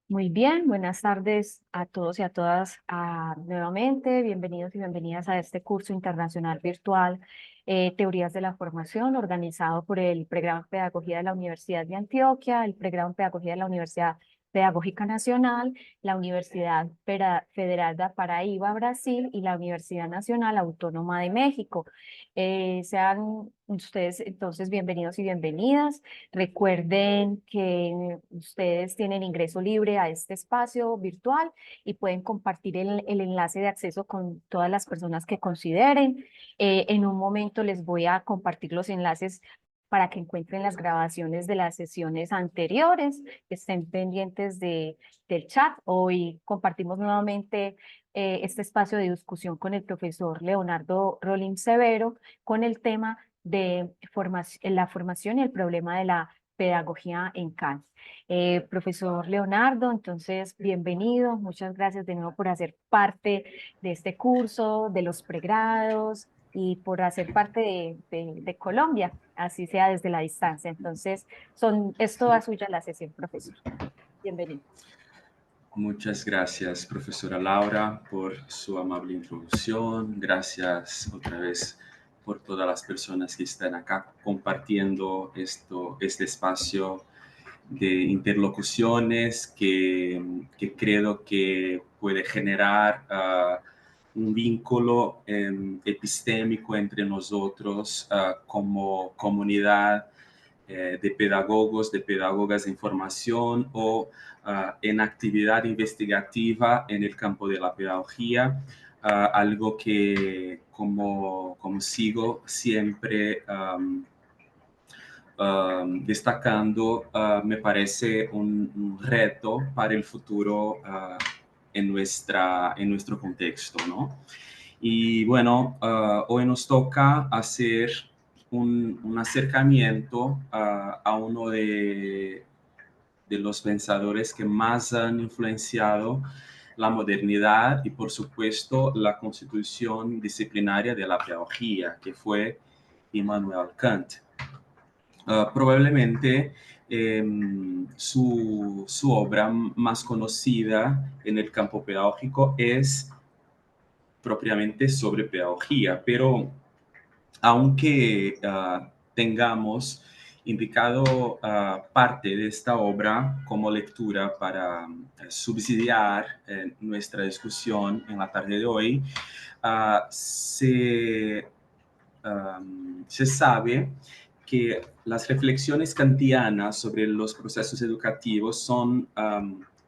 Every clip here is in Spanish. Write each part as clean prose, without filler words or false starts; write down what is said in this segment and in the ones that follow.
Muy bien, buenas tardes a todos y a todas nuevamente. Bienvenidos y bienvenidas a este curso internacional virtual, Teorías de la Formación, organizado por el Programa de Pedagogía de la Universidad de Antioquia, el Programa de Pedagogía de la Universidad Pedagógica Nacional, la Universidad Federal de Paraíba, Brasil, y la Universidad Nacional Autónoma de México. Sean ustedes entonces bienvenidos y bienvenidas. Recuerden que ustedes tienen ingreso libre a este espacio virtual y pueden compartir el enlace de acceso con todas las personas que consideren. En un momento les voy a compartir los enlaces para que encuentren las grabaciones de las sesiones anteriores, que estén pendientes del chat. Hoy compartimos nuevamente este espacio de discusión con el profesor Leonardo Rolim Severo con el tema de la formación y el problema de la pedagogía en CAN. Profesor Leonardo, entonces, bienvenido. Muchas gracias de nuevo por hacer parte de este curso, de los pregrados y por hacer parte de Colombia, así sea desde la distancia. Entonces, es toda suya la sesión, profesor. Bienvenido. Muchas gracias, profesora Laura, por su amable introducción. Gracias otra vez por todas las personas que están acá compartiendo este espacio de interlocuciones que creo que puede generar un vínculo epistémico entre nosotros como comunidad de pedagogos, de pedagogas de información o en actividad investigativa en el campo de la pedagogía, algo que como sigo siempre destacando, me parece un reto para el futuro en nuestro contexto, ¿no? Y bueno, hoy nos toca hacer un acercamiento a uno de los pensadores que más han influenciado la modernidad y, por supuesto, la constitución disciplinaria de la pedagogía, que fue Immanuel Kant. Probablemente su obra más conocida en el campo pedagógico es propiamente sobre pedagogía, pero aunque tengamos indicado parte de esta obra como lectura para subsidiar nuestra discusión en la tarde de hoy, se sabe que las reflexiones kantianas sobre los procesos educativos son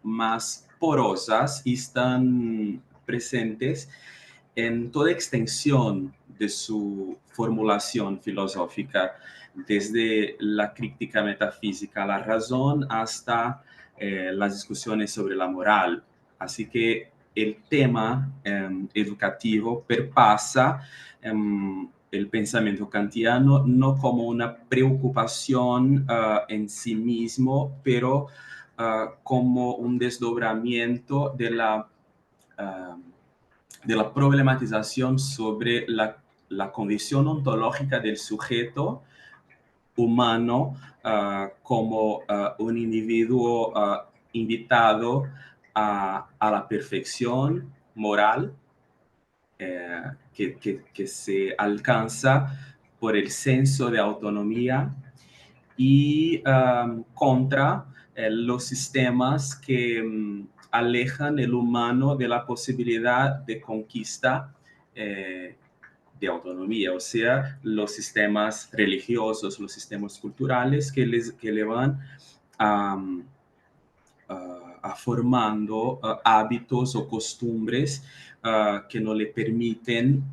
más porosas y están presentes en toda extensión de su formulación filosófica, desde la crítica metafísica a la razón hasta las discusiones sobre la moral. Así que el tema educativo perpasa el pensamiento kantiano no como una preocupación en sí mismo, pero como un desdobramiento de la problematización sobre la condición ontológica del sujeto humano como un individuo invitado a la perfección moral que se alcanza por el senso de autonomía y contra los sistemas que alejan el humano de la posibilidad de conquista de autonomía, o sea, los sistemas religiosos, los sistemas culturales que le van a, formando hábitos o costumbres que no le permiten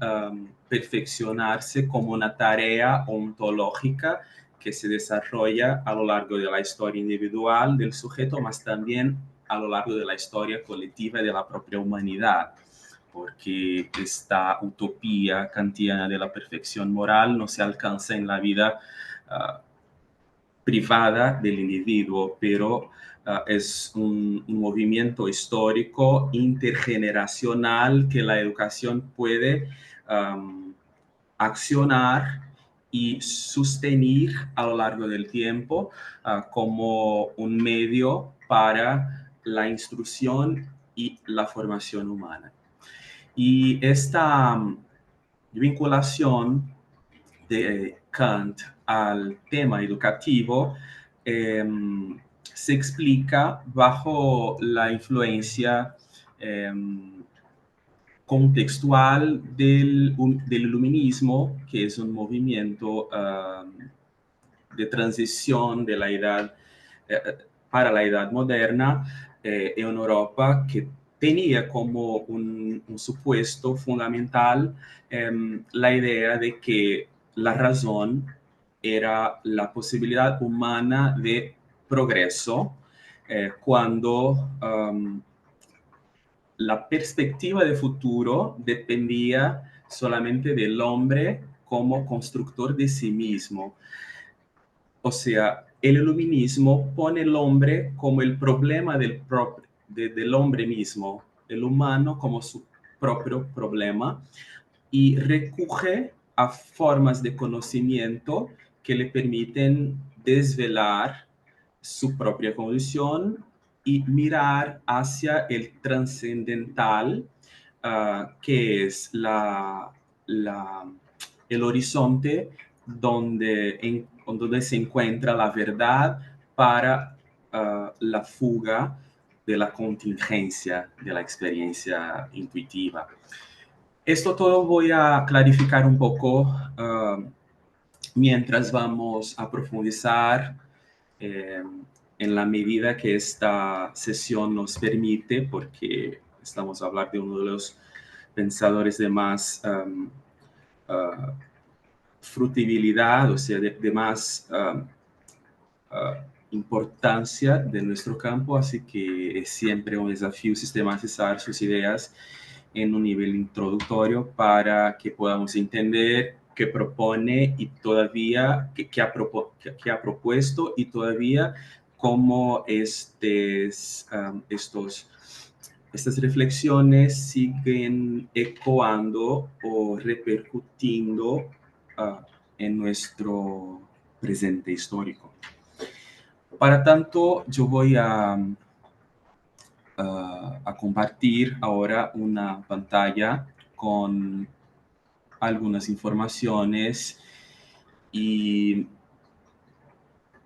perfeccionarse como una tarea ontológica que se desarrolla a lo largo de la historia individual del sujeto, más también a lo largo de la historia colectiva de la propia humanidad, porque esta utopía kantiana de la perfección moral no se alcanza en la vida privada del individuo, pero es un movimiento histórico intergeneracional que la educación puede accionar y sostener a lo largo del tiempo como un medio para la instrucción y la formación humana. Y esta vinculación de Kant al tema educativo se explica bajo la influencia contextual del iluminismo, que es un movimiento de transición de la edad para la edad moderna en Europa, que tenía como un supuesto fundamental la idea de que la razón era la posibilidad humana de progreso cuando la perspectiva de futuro dependía solamente del hombre como constructor de sí mismo. O sea, el iluminismo pone el hombre como el problema del hombre mismo, el humano como su propio problema, y recurre a formas de conocimiento que le permiten desvelar su propia condición y mirar hacia el trascendental, que es el horizonte donde se encuentra la verdad para la fuga de la contingencia de la experiencia intuitiva. Esto todo voy a clarificar un poco mientras vamos a profundizar en la medida que esta sesión nos permite, porque estamos a hablar de uno de los pensadores de más frutibilidad, o sea, de más importancia de nuestro campo, así que es siempre un desafío sistematizar sus ideas en un nivel introductorio para que podamos entender qué propone y todavía qué ha propuesto y todavía cómo estas reflexiones siguen ecoando o repercutiendo en nuestro presente histórico. Para tanto, yo voy a compartir ahora una pantalla con algunas informaciones y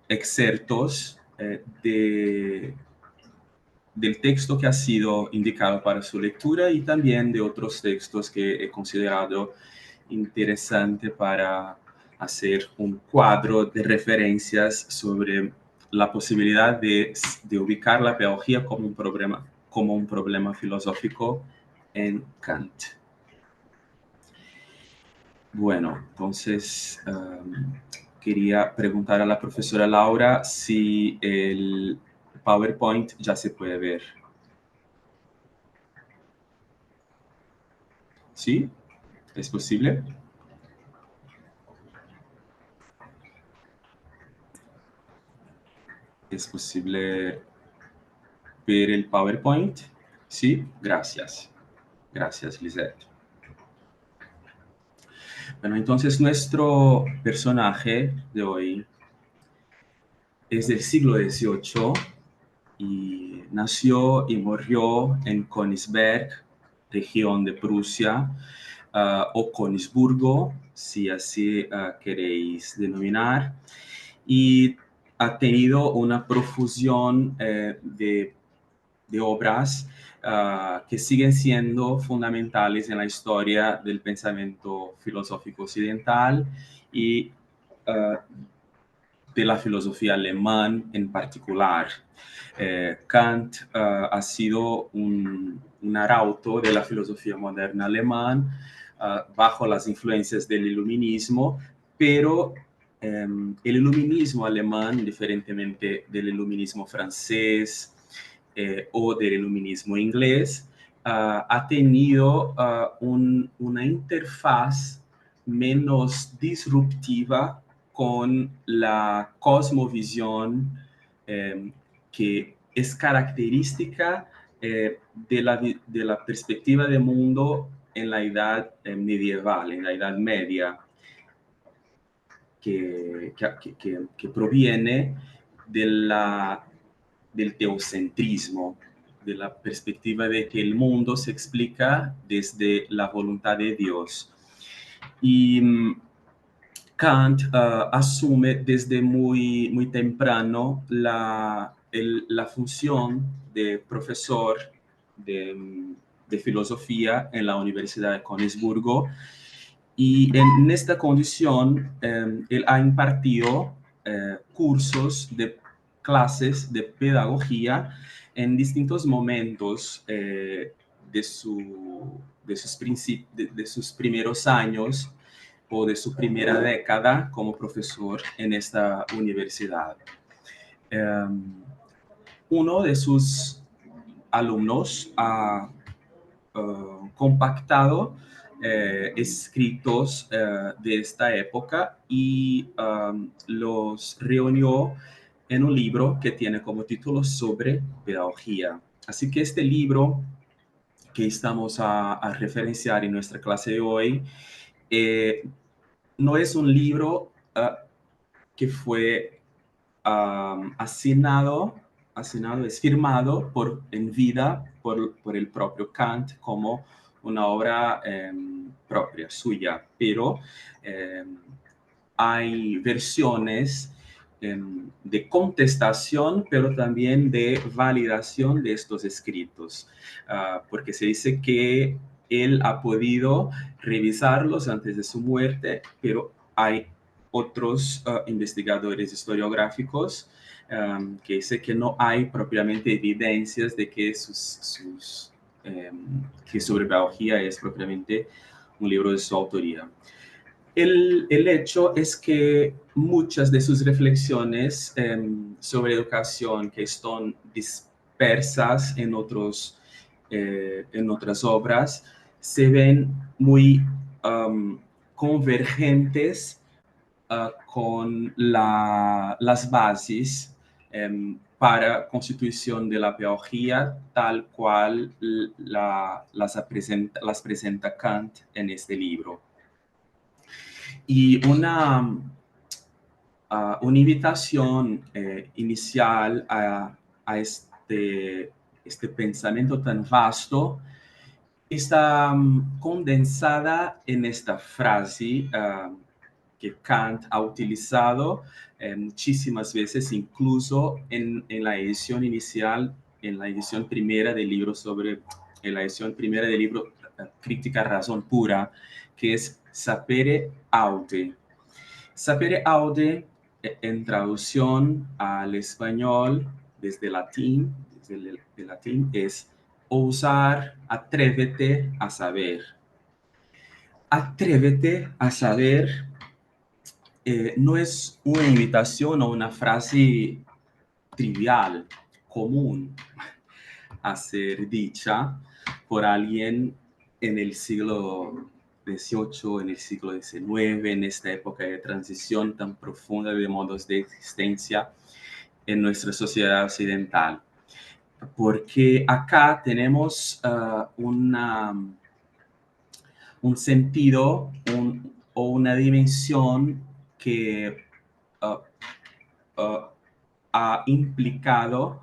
excerptos del texto que ha sido indicado para su lectura y también de otros textos que he considerado interesante para hacer un cuadro de referencias sobre la posibilidad de ubicar la pedagogía como un problema filosófico en Kant. Bueno, entonces quería preguntar a la profesora Laura si el PowerPoint ya se puede ver. ¿Sí? ¿Es posible? ¿Es posible ver el PowerPoint? Sí, gracias. Gracias, Lisette. Bueno, entonces nuestro personaje de hoy es del siglo XVIII y nació y murió en Königsberg, región de Prusia, o Königsburgo, si así queréis denominar, y ha tenido una profusión de obras que siguen siendo fundamentales en la historia del pensamiento filosófico occidental y de la filosofía alemana en particular. Kant ha sido un arauto de la filosofía moderna alemana bajo las influencias del iluminismo, pero el iluminismo alemán, diferentemente del iluminismo francés o del iluminismo inglés, ha tenido una interfaz menos disruptiva con la cosmovisión que es característica de la perspectiva de mundo en la edad medieval, en la edad media, que proviene de del teocentrismo, de la perspectiva de que el mundo se explica desde la voluntad de Dios. Y Kant asume desde muy temprano la función de profesor de filosofía en la Universidad de Königsburgo, y en esta condición él ha impartido cursos de clases de pedagogía en distintos momentos de sus primeros años o de su primera década como profesor en esta universidad. Uno de sus alumnos ha compactado escritos de esta época y los reunió en un libro que tiene como título Sobre Pedagogía. Así que este libro que estamos a referenciar en nuestra clase de hoy no es un libro que fue es firmado en vida por el propio Kant como una obra propia suya, pero hay versiones de contestación, pero también de validación de estos escritos, porque se dice que él ha podido revisarlos antes de su muerte, pero hay otros investigadores historiográficos que dicen que no hay propiamente evidencias de que que Sobre Pedagogía es propiamente un libro de su autoría. El hecho es que muchas de sus reflexiones sobre educación que están dispersas en otras obras se ven muy convergentes con las bases para constitución de la pedagogía tal cual las presenta Kant en este libro. Y una invitación inicial a este pensamiento tan vasto está condensada en esta frase que Kant ha utilizado muchísimas veces, incluso en la edición inicial, en la edición primera del libro Crítica Razón Pura, que es sapere aude. Sapere aude, en traducción al español desde el latín, es ousar, atrévete a saber. Atrévete a saber no es una invitación o una frase trivial, común a ser dicha por alguien en el siglo XVIII, en el siglo XIX, en esta época de transición tan profunda de modos de existencia en nuestra sociedad occidental. Porque acá tenemos un sentido o una dimensión que ha implicado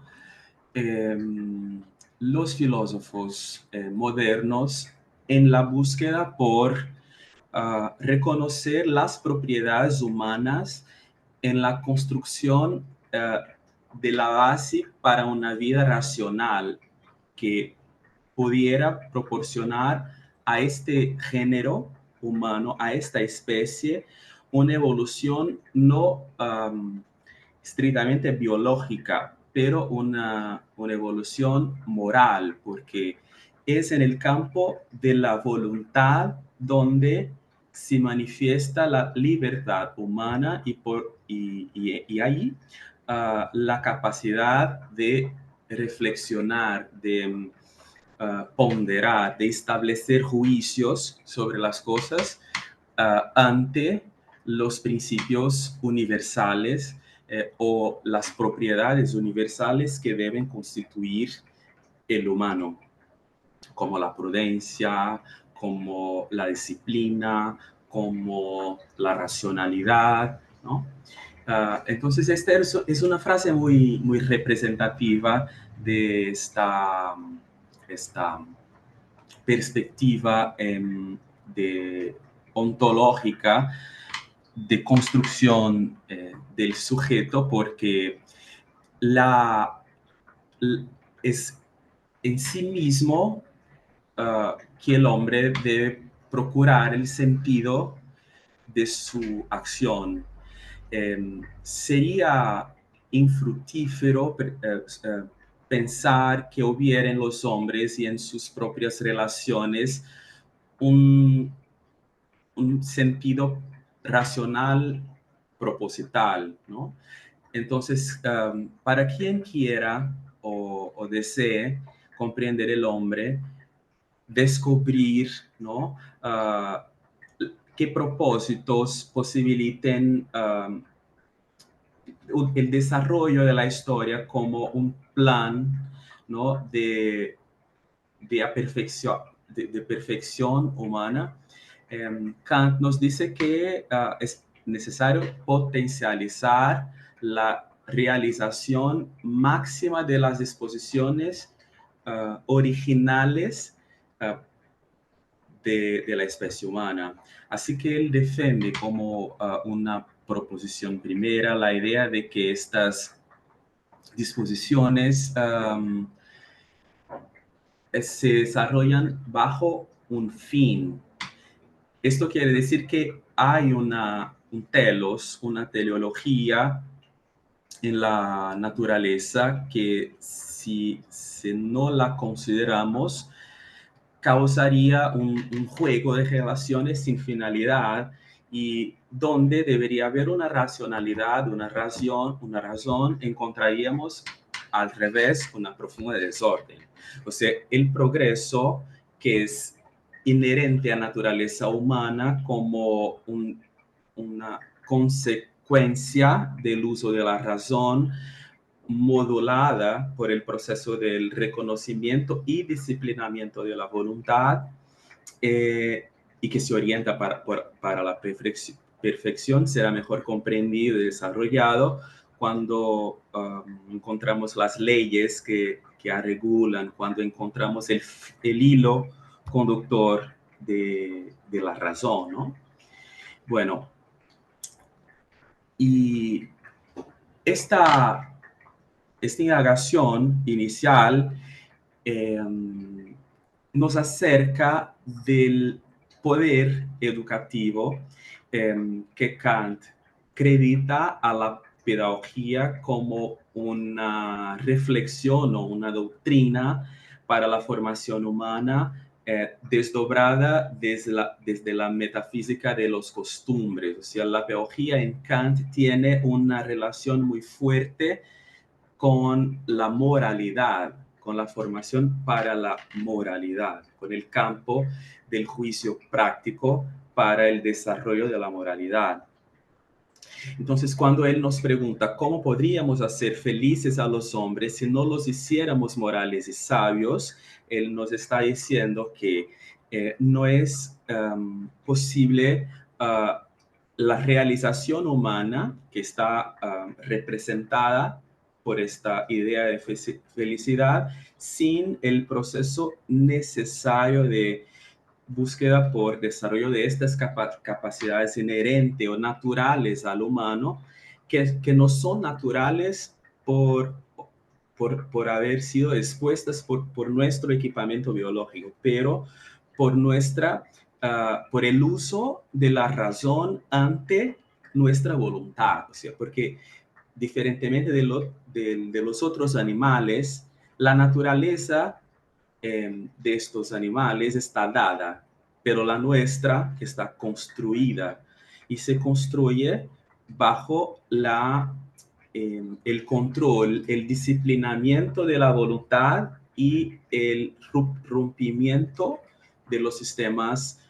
los filósofos modernos en la búsqueda por reconocer las propiedades humanas en la construcción de la base para una vida racional que pudiera proporcionar a este género humano, a esta especie, una evolución no estrictamente biológica, pero una evolución moral, porque es en el campo de la voluntad donde se manifiesta la libertad humana y ahí la capacidad de reflexionar, de ponderar, de establecer juicios sobre las cosas ante los principios universales o las propiedades universales que deben constituir el humano, como la prudencia, como la disciplina, como la racionalidad, ¿no? Entonces, esta es una frase muy representativa de esta perspectiva de ontológica de construcción del sujeto, porque la, es en sí mismo que el hombre debe procurar el sentido de su acción. Sería infructífero pensar que hubiera en los hombres y en sus propias relaciones un, un sentido racional proposital, ¿no? Entonces, para quien quiera o desee comprender el hombre, descubrir, ¿no? Qué propósitos posibiliten el desarrollo de la historia como un plan, ¿no? de perfección humana. Kant nos dice que es necesario potencializar la realización máxima de las disposiciones originales uh, de la especie humana. Así que él defiende como una proposición primera la idea de que estas disposiciones se desarrollan bajo un fin. Esto quiere decir que hay un telos, una teleología en la naturaleza que si no la consideramos, causaría un juego de relaciones sin finalidad y donde debería haber una racionalidad, una razón, encontraríamos al revés una profunda desorden. O sea, el progreso que es inherente a la naturaleza humana como una consecuencia del uso de la razón modulada por el proceso del reconocimiento y disciplinamiento de la voluntad y que se orienta para la perfección, será mejor comprendido y desarrollado cuando encontramos las leyes que regulan, cuando encontramos el hilo conductor de la razón, ¿no? Bueno, y esta indagación inicial eh, nos acerca del poder educativo que Kant acredita a la pedagogía como una reflexión o una doctrina para la formación humana desdobrada desde la metafísica de los costumbres. O sea, la pedagogía en Kant tiene una relación muy fuerte con la moralidad, con la formación para la moralidad, con el campo del juicio práctico para el desarrollo de la moralidad. Entonces, cuando él nos pregunta cómo podríamos hacer felices a los hombres si no los hiciéramos morales y sabios, él nos está diciendo que no es posible la realización humana que está representada por esta idea de felicidad sin el proceso necesario de búsqueda por desarrollo de estas capacidades inherentes o naturales al humano, que no son naturales por haber sido expuestas por nuestro equipamiento biológico, pero por el uso de la razón ante nuestra voluntad. O sea, porque diferentemente de los otros animales, la naturaleza de estos animales está dada, pero la nuestra está construida y se construye bajo el control, el disciplinamiento de la voluntad y el rompimiento de los sistemas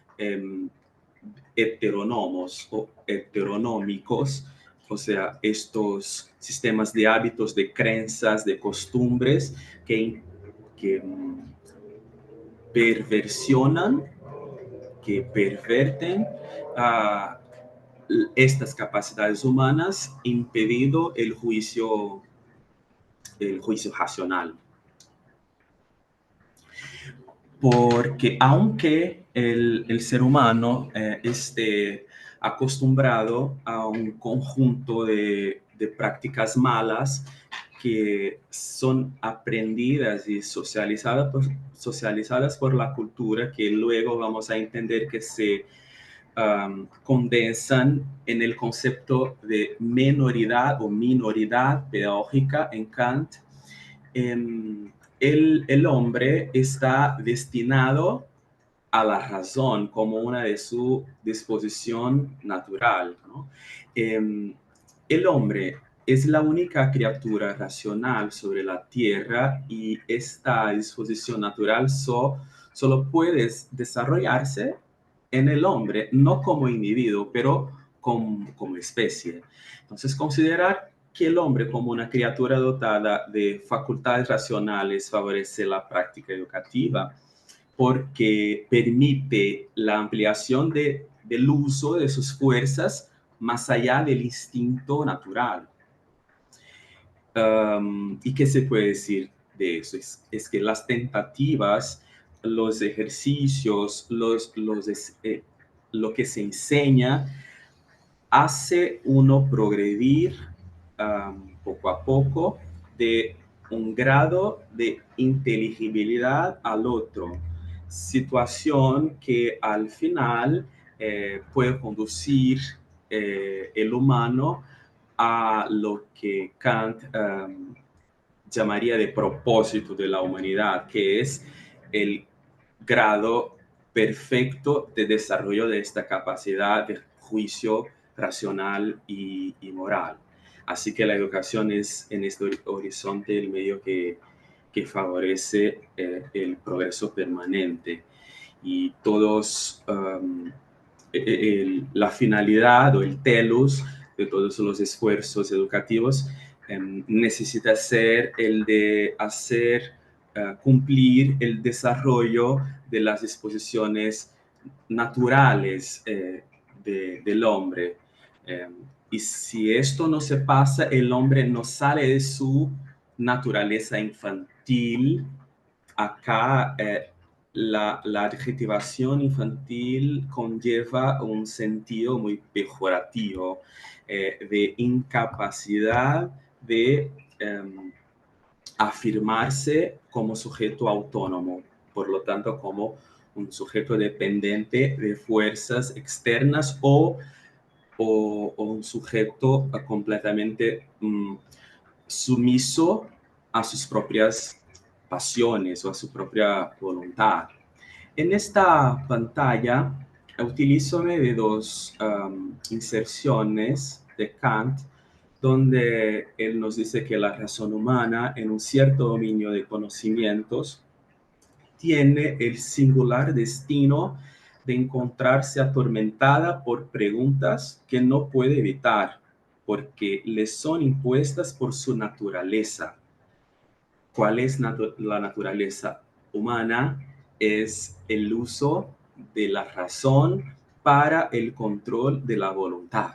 heterónomos o heteronómicos, o sea, estos sistemas de hábitos, de creencias, de costumbres que perversionan, que perverten estas capacidades humanas impedido el juicio racional. Porque aunque el ser humano esté acostumbrado a un conjunto de prácticas malas que son aprendidas y socializadas por la cultura, que luego vamos a entender que se condensan en el concepto de minoridad o minoridad pedagógica en Kant. El hombre está destinado a la razón como una de su disposición natural, ¿no? El hombre es la única criatura racional sobre la tierra y esta disposición natural solo puede desarrollarse en el hombre, no como individuo, pero como especie. Entonces, considerar que el hombre como una criatura dotada de facultades racionales favorece la práctica educativa porque permite la ampliación del uso de sus fuerzas más allá del instinto natural. ¿Y qué se puede decir de eso? Es que las tentativas, los ejercicios, lo que se enseña, hace uno progredir poco a poco de un grado de inteligibilidad al otro, situación que al final puede conducir el humano a lo que Kant llamaría de propósito de la humanidad, que es el grado perfecto de desarrollo de esta capacidad de juicio racional y moral. Así que la educación es en este horizonte el medio que favorece el progreso permanente. Y todos, la finalidad o el telos de todos los esfuerzos educativos necesita ser el de hacer cumplir el desarrollo de las disposiciones naturales del hombre. Y si esto no se pasa, el hombre no sale de su naturaleza infantil. Acá la adjetivación infantil conlleva un sentido muy pejorativo de incapacidad de afirmarse como sujeto autónomo, por lo tanto como un sujeto dependiente de fuerzas externas o un sujeto completamente sumiso a sus propias pasiones o a su propia voluntad. En esta pantalla utilizo de dos inserciones de Kant donde él nos dice que la razón humana en un cierto dominio de conocimientos tiene el singular destino de encontrarse atormentada por preguntas que no puede evitar, porque le son impuestas por su naturaleza. ¿Cuál es la naturaleza humana? Es el uso de la razón para el control de la voluntad,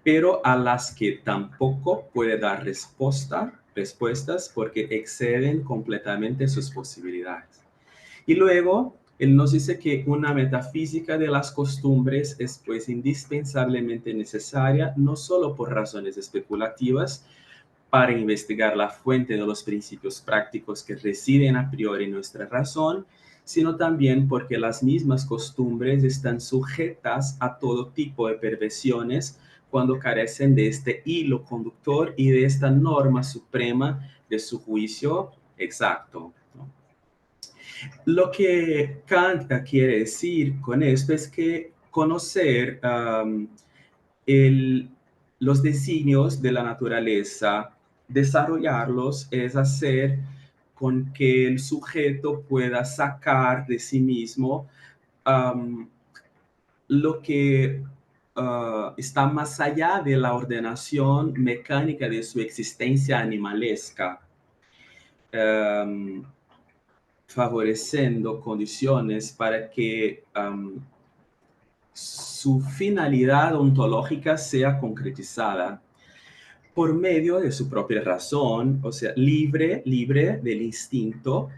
pero a las que tampoco puede dar respuestas porque exceden completamente sus posibilidades. Y luego, él nos dice que una metafísica de las costumbres es pues indispensablemente necesaria, no solo por razones especulativas, para investigar la fuente de los principios prácticos que residen a priori en nuestra razón, sino también porque las mismas costumbres están sujetas a todo tipo de perversiones cuando carecen de este hilo conductor y de esta norma suprema de su juicio exacto, ¿no? Lo que Kant quiere decir con esto es que conocer el, los designios de la naturaleza, desarrollarlos es hacer con que el sujeto pueda sacar de sí mismo lo que está más allá de la ordenación mecánica de su existencia animalesca, favoreciendo condiciones para que su finalidad ontológica sea concretizada por medio de su propia razón, o sea, libre del instinto.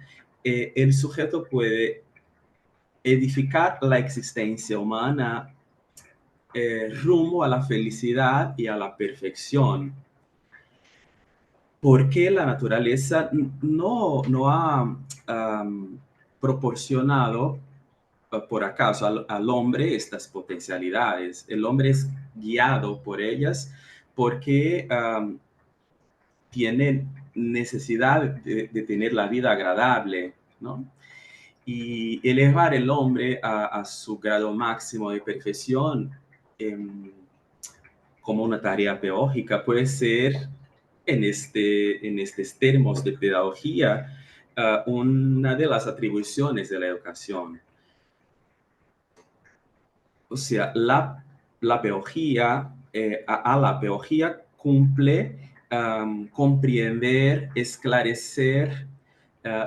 El sujeto puede edificar la existencia humana rumbo a la felicidad y a la perfección, porque la naturaleza no ha proporcionado por acaso al hombre estas potencialidades. El hombre es guiado por ellas porque tiene necesidad de tener la vida agradable, ¿no? Y elevar el hombre a su grado máximo de perfección como una tarea pedagógica puede ser, en estos términos de pedagogía, una de las atribuciones de la educación. O sea, la pedagogía, a la pedagogía cumple comprender, esclarecer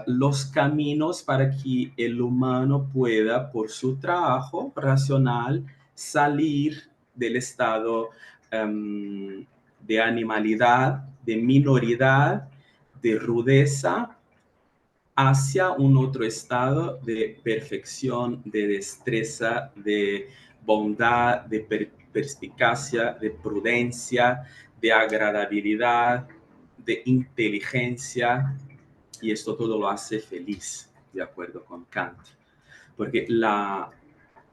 los caminos para que el humano pueda, por su trabajo racional, salir del estado de animalidad, de minoridad, de rudeza, hacia un otro estado de perfección, de destreza, de bondad, de perspicacia, de prudencia, de agradabilidad, de inteligencia, y esto todo lo hace feliz, de acuerdo con Kant. Porque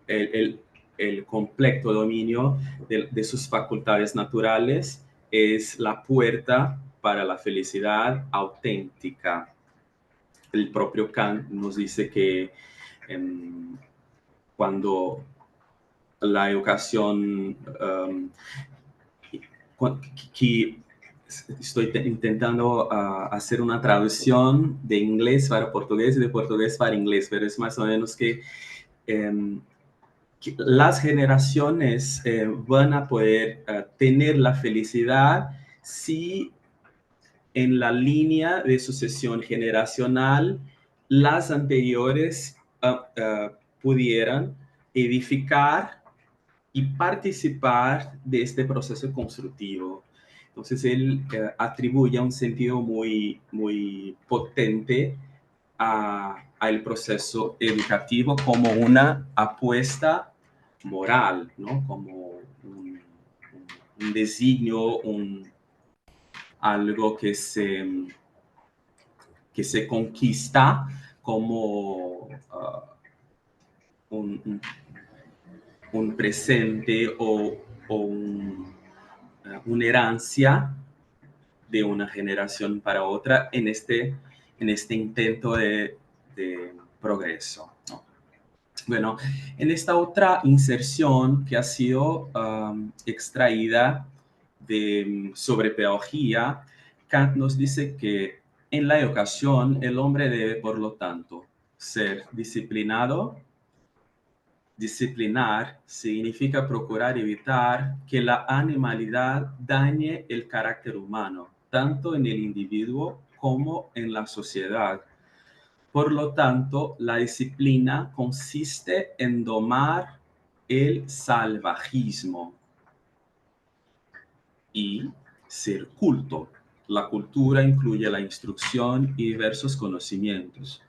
el completo dominio de sus facultades naturales es la puerta para la felicidad auténtica. El propio Kant nos dice que cuando la educación, que estoy intentando hacer una traducción de inglés para portugués y de portugués para inglés, pero es más o menos que las generaciones van a poder tener la felicidad si en la línea de sucesión generacional las anteriores pudieran edificar y participar de este proceso constructivo. Entonces él atribuye un sentido muy, muy potente al proceso educativo como una apuesta moral, ¿no? Como un designio, algo que se conquista como un presente o una herencia de una generación para otra en este intento de progreso, ¿no? Bueno, en esta otra inserción que ha sido extraída sobre pedagogía, Kant nos dice que en la educación el hombre debe, por lo tanto, ser disciplinado. Disciplinar significa procurar evitar que la animalidad dañe el carácter humano, tanto en el individuo como en la sociedad. Por lo tanto, la disciplina consiste en domar el salvajismo y ser culto. La cultura incluye la instrucción y diversos conocimientos.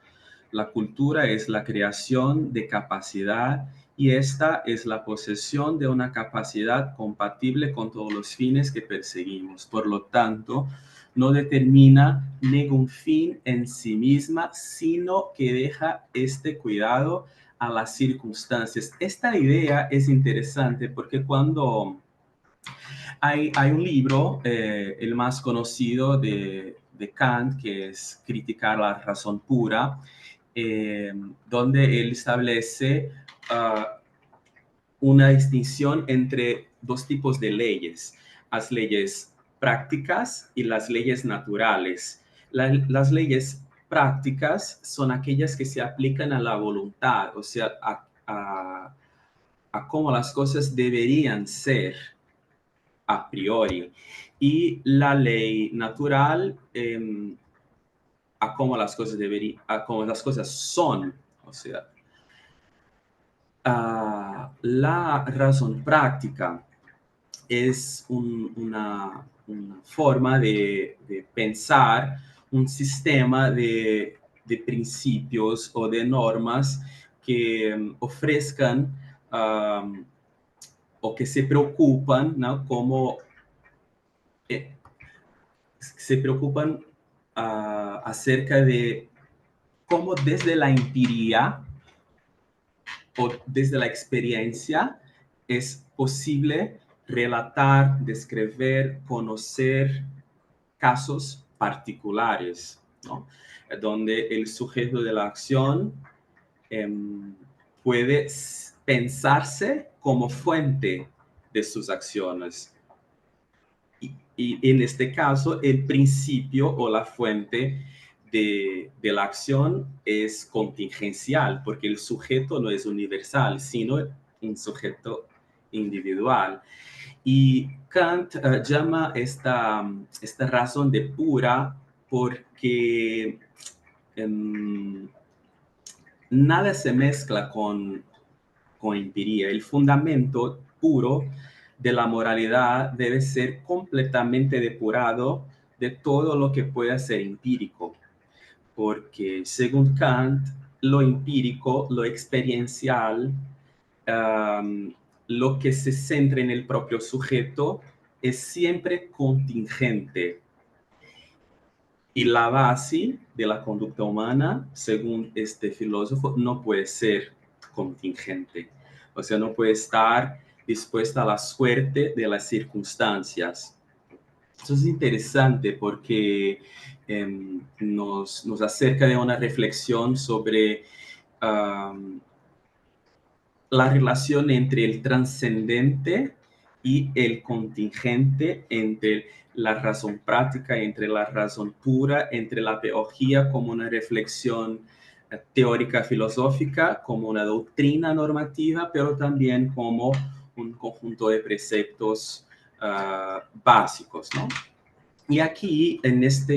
La cultura es la creación de capacidad y esta es la posesión de una capacidad compatible con todos los fines que perseguimos. Por lo tanto, no determina ningún fin en sí misma, sino que deja este cuidado a las circunstancias. Esta idea es interesante porque cuando hay un libro, el más conocido de Kant, que es Criticar la razón pura, donde él establece una distinción entre dos tipos de leyes, las leyes prácticas y las leyes naturales. Las leyes prácticas son aquellas que se aplican a la voluntad, o sea, a cómo las cosas deberían ser a priori. Y la ley natural a cómo las cosas a cómo las cosas son, o sea, La razón práctica es una forma de pensar un sistema de principios o de normas que ofrezcan o que se preocupan, ¿no? Eh, se preocupan acerca de cómo desde la empiria o desde la experiencia es posible relatar, describir, conocer casos particulares, ¿no? Donde el sujeto de la acción eh, puede pensarse como fuente de sus acciones. Y en este caso, el principio o la fuente de la acción es contingencial, porque el sujeto no es universal, sino un sujeto individual. Y Kant llama esta razón de pura porque nada se mezcla con empiria. El fundamento puro de la moralidad debe ser completamente depurado de todo lo que pueda ser empírico, porque según Kant, lo empírico, lo experiencial, um, lo que se centra en el propio sujeto es siempre contingente. Y la base de la conducta humana, según este filósofo, no puede ser contingente. O sea, no puede estar dispuesta a la suerte de las circunstancias. Eso es interesante porque nos acerca de una reflexión sobre la relación entre el trascendente y el contingente, entre la razón práctica, entre la razón pura, entre la teología como una reflexión teórica filosófica, como una doctrina normativa, pero también como un conjunto de preceptos básicos, ¿no? Y aquí, en esta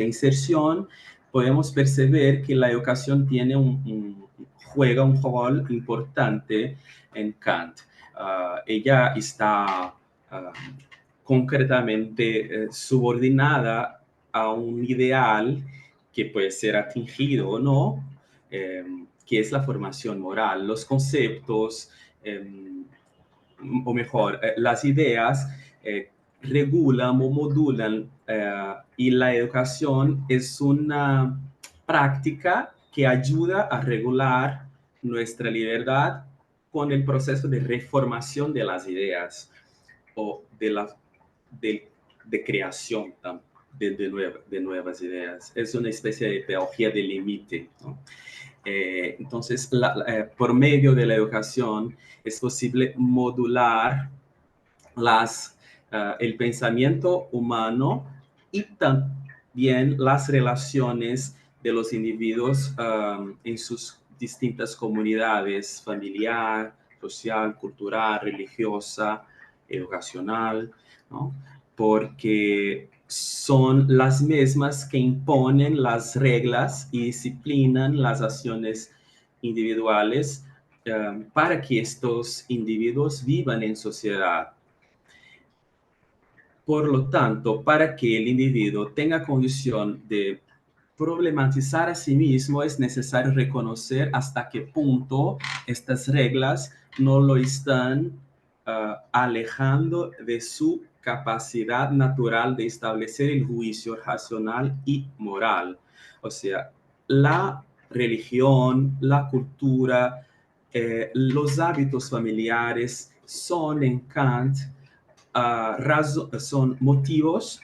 inserción, podemos percibir que la educación tiene juega un rol importante en Kant. Ella está concretamente subordinada a un ideal que puede ser atingido o no, que es la formación moral. Los conceptos, o mejor, las ideas regulan o modulan y la educación es una práctica que ayuda a regular nuestra libertad con el proceso de reformación de las ideas o de creación de nuevas ideas. Es una especie de pedagogía del límite, ¿no? Entonces, por medio de la educación es posible modular el pensamiento humano y también las relaciones de los individuos en sus distintas comunidades, familiar, social, cultural, religiosa, educacional, ¿no? Porque son las mismas que imponen las reglas y disciplinan las acciones individuales para que estos individuos vivan en sociedad. Por lo tanto, para que el individuo tenga condición de problematizar a sí mismo, es necesario reconocer hasta qué punto estas reglas no lo están alejando de su capacidad natural de establecer el juicio racional y moral. O sea, la religión, la cultura, los hábitos familiares son en Kant son motivos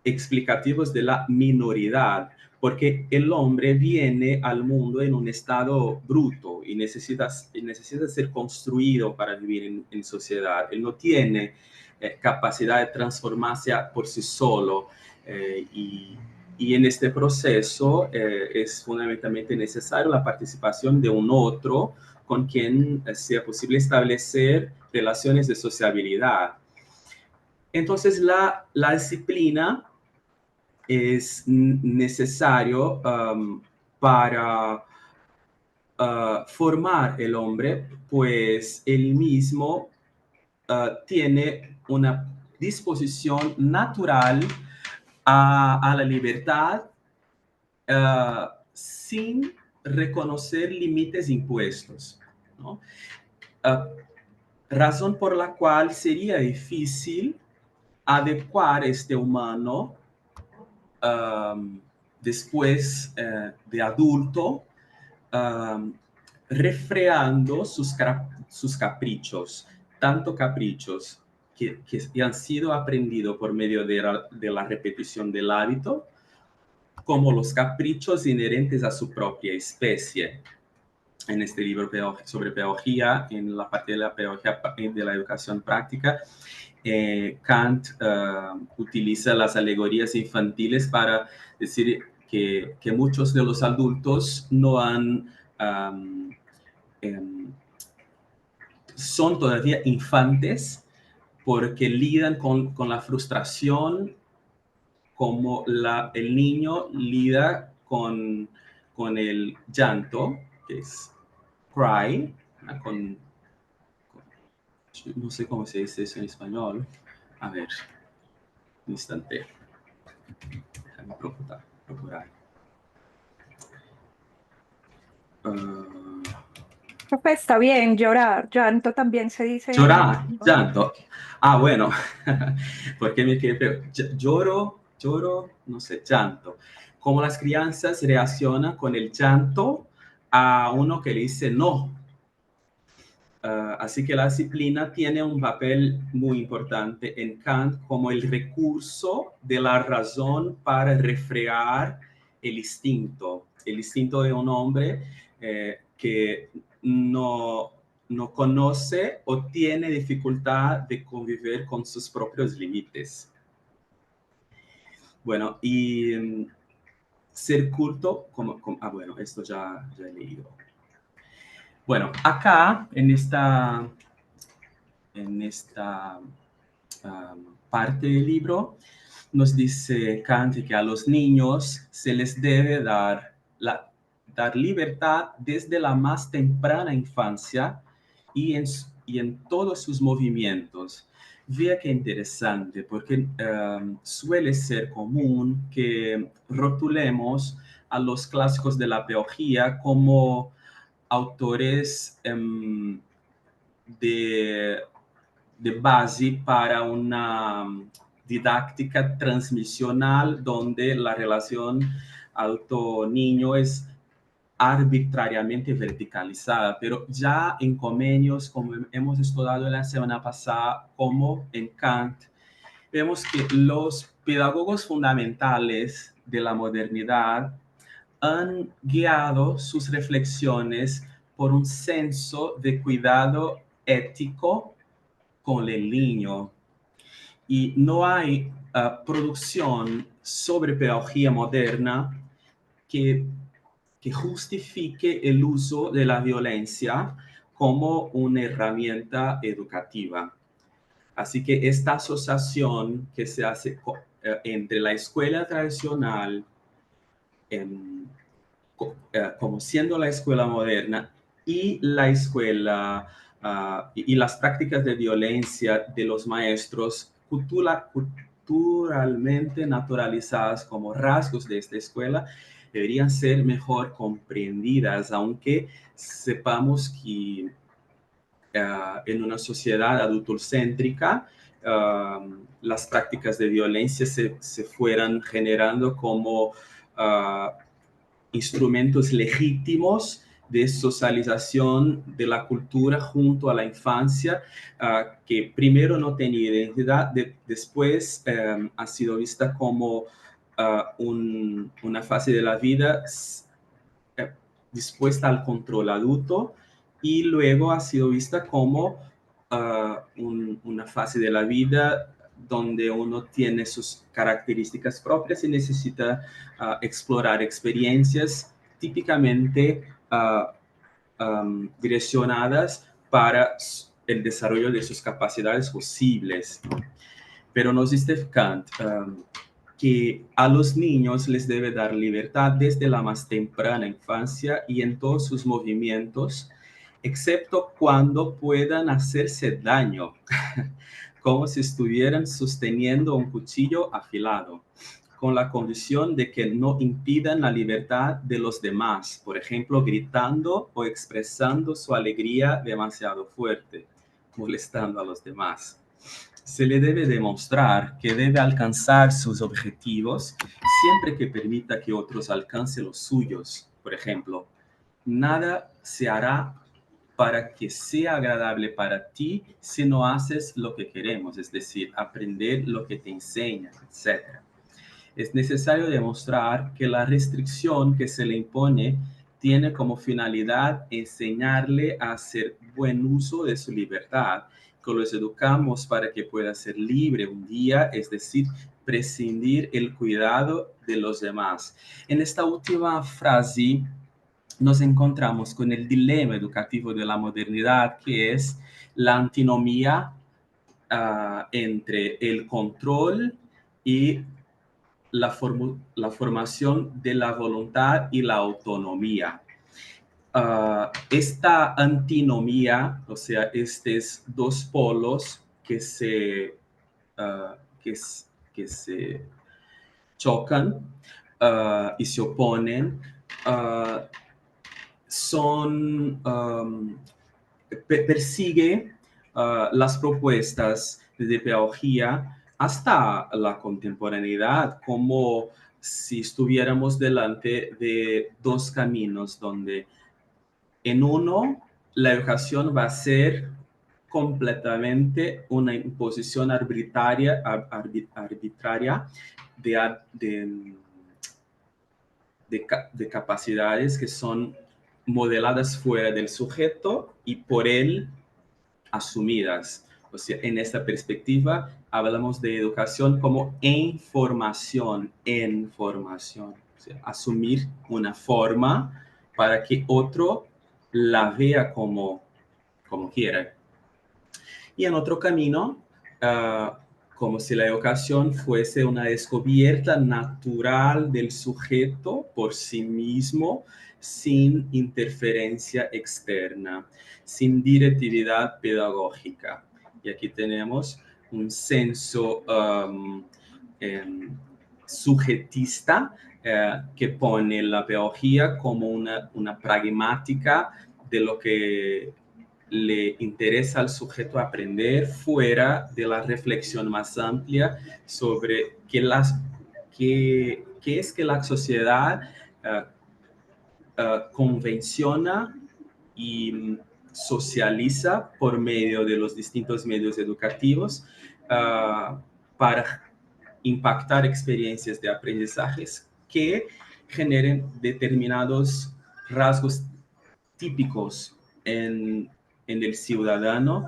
explicativos de la minoridad, porque el hombre viene al mundo en un estado bruto y necesita ser construido para vivir en sociedad. Él no tiene capacidad de transformarse por sí solo y en este proceso es fundamentalmente necesario la participación de un otro con quien sea posible establecer relaciones de sociabilidad. Entonces, la disciplina es necesario para formar el hombre, pues él mismo tiene una disposición natural a la libertad sin reconocer límites impuestos, ¿no? Razón por la cual sería difícil adecuar este humano después de adulto, refreando sus caprichos, tanto caprichos que han sido aprendidos por medio de la repetición del hábito, como los caprichos inherentes a su propia especie. En este libro sobre pedagogía, en la parte de la pedagogía de la educación práctica, Kant utiliza las alegorías infantiles para decir que muchos de los adultos no han, son todavía infantes porque lidian con la frustración como el niño lida con el llanto, que es cry, no sé cómo se dice eso en español. A ver, un instante. Déjame procurar. Profe, está bien, llorar, llanto también se dice. Llorar, llanto. Ah, bueno, porque me quedé, lloro, no sé, llanto. Cómo las crianzas reaccionan con el llanto a uno que le dice no. Así que la disciplina tiene un papel muy importante en Kant como el recurso de la razón para refrear el instinto de un hombre que no conoce o tiene dificultad de convivir con sus propios límites. Bueno, y ser culto, bueno, esto ya he leído. Bueno, acá en esta parte del libro nos dice Kant que a los niños se les debe dar libertad desde la más temprana infancia y en todos sus movimientos. Vea qué interesante, porque suele ser común que rotulemos a los clásicos de la pedagogía como autores de base para una didáctica transmisional donde la relación adulto-niño es arbitrariamente verticalizada, pero ya en convenios, como hemos estudiado la semana pasada, como en Kant, vemos que los pedagogos fundamentales de la modernidad han guiado sus reflexiones por un senso de cuidado ético con el niño. Y no hay producción sobre pedagogía moderna que justifique el uso de la violencia como una herramienta educativa. Así que esta asociación que se hace entre la escuela tradicional, como siendo la escuela moderna, y la escuela y las prácticas de violencia de los maestros culturalmente naturalizadas como rasgos de esta escuela, deberían ser mejor comprendidas, aunque sepamos que en una sociedad adultocéntrica las prácticas de violencia se fueran generando como instrumentos legítimos de socialización de la cultura junto a la infancia, que primero no tenía identidad, después ha sido vista como una fase de la vida dispuesta al control adulto, y luego ha sido vista como una fase de la vida donde uno tiene sus características propias y necesita explorar experiencias típicamente direccionadas para el desarrollo de sus capacidades posibles. Pero nos dice Kant, que a los niños les debe dar libertad desde la más temprana infancia y en todos sus movimientos, excepto cuando puedan hacerse daño, como si estuvieran sosteniendo un cuchillo afilado, con la condición de que no impidan la libertad de los demás, por ejemplo, gritando o expresando su alegría demasiado fuerte, molestando a los demás. Se le debe demostrar que debe alcanzar sus objetivos siempre que permita que otros alcancen los suyos. Por ejemplo, nada se hará para que sea agradable para ti si no haces lo que queremos, es decir, aprender lo que te enseñan, etc. Es necesario demostrar que la restricción que se le impone tiene como finalidad enseñarle a hacer buen uso de su libertad, que los educamos para que pueda ser libre un día, es decir, prescindir el cuidado de los demás. En esta última frase nos encontramos con el dilema educativo de la modernidad, que es la antinomía entre el control y la formación de la voluntad y la autonomía. Esta antinomía, o sea, estos dos polos que se, uh, que, que se chocan y se oponen, son, persigue las propuestas de pedagogía hasta la contemporaneidad, como si estuviéramos delante de dos caminos donde en uno la educación va a ser completamente una imposición arbitraria de capacidades que son modeladas fuera del sujeto y por él asumidas. O sea, en esta perspectiva hablamos de educación como información, o sea, asumir una forma para que otro la vea como quiera. Y en otro camino, como si la educación fuese una descubierta natural del sujeto por sí mismo, sin interferencia externa, sin directividad pedagógica. Y aquí tenemos un censo sujetista que pone la pedagogía como una pragmática de lo que le interesa al sujeto aprender fuera de la reflexión más amplia sobre qué es que la sociedad convenciona y socializa por medio de los distintos medios educativos para impactar experiencias de aprendizajes que generen determinados rasgos típicos en el ciudadano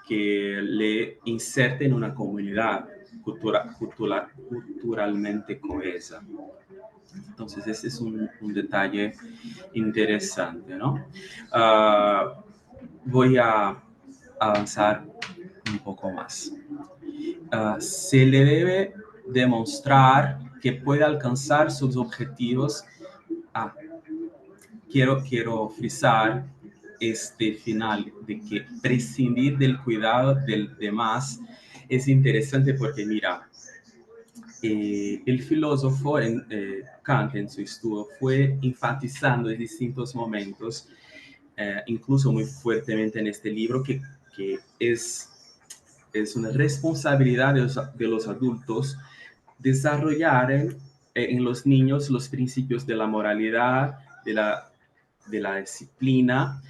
que le inserte en una comunidad culturalmente cohesa. Entonces, ese es un detalle interesante, ¿no? Voy a avanzar un poco más. Se le debe demostrar que puede alcanzar sus objetivos. Quiero frisar este final de que prescindir del cuidado del demás es interesante porque, mira, el filósofo Kant en su estudio fue enfatizando en distintos momentos, incluso muy fuertemente en este libro, que es una responsabilidad de los adultos desarrollar en los niños los principios de la moralidad, de la disciplina,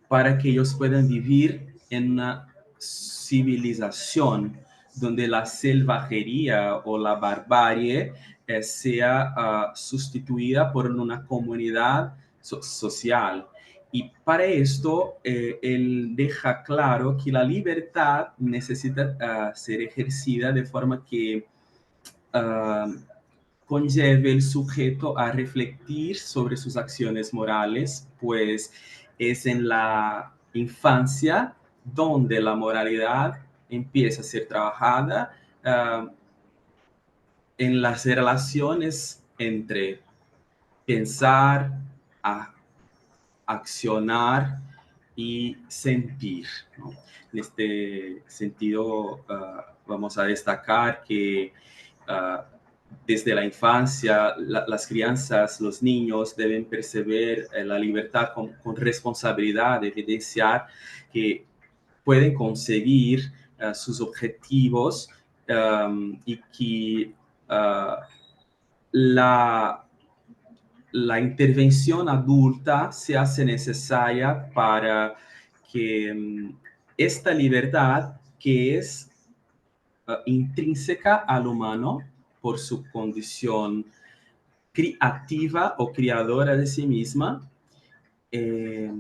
para que ellos puedan vivir en una civilización donde la salvajería o la barbarie sea sustituida por una comunidad social. Y para esto, él deja claro que la libertad necesita ser ejercida de forma que conlleve el sujeto a refletir sobre sus acciones morales, pues es en la infancia donde la moralidad empieza a ser trabajada en las relaciones entre pensar, accionar y sentir, ¿no? En este sentido, vamos a destacar que desde la infancia, las crianzas, los niños deben percibir la libertad con responsabilidad, de evidenciar que pueden conseguir sus objetivos y que la la intervención adulta se hace necesaria para que esta libertad, que es intrínseca al humano por su condición creativa o creadora de sí misma, eh,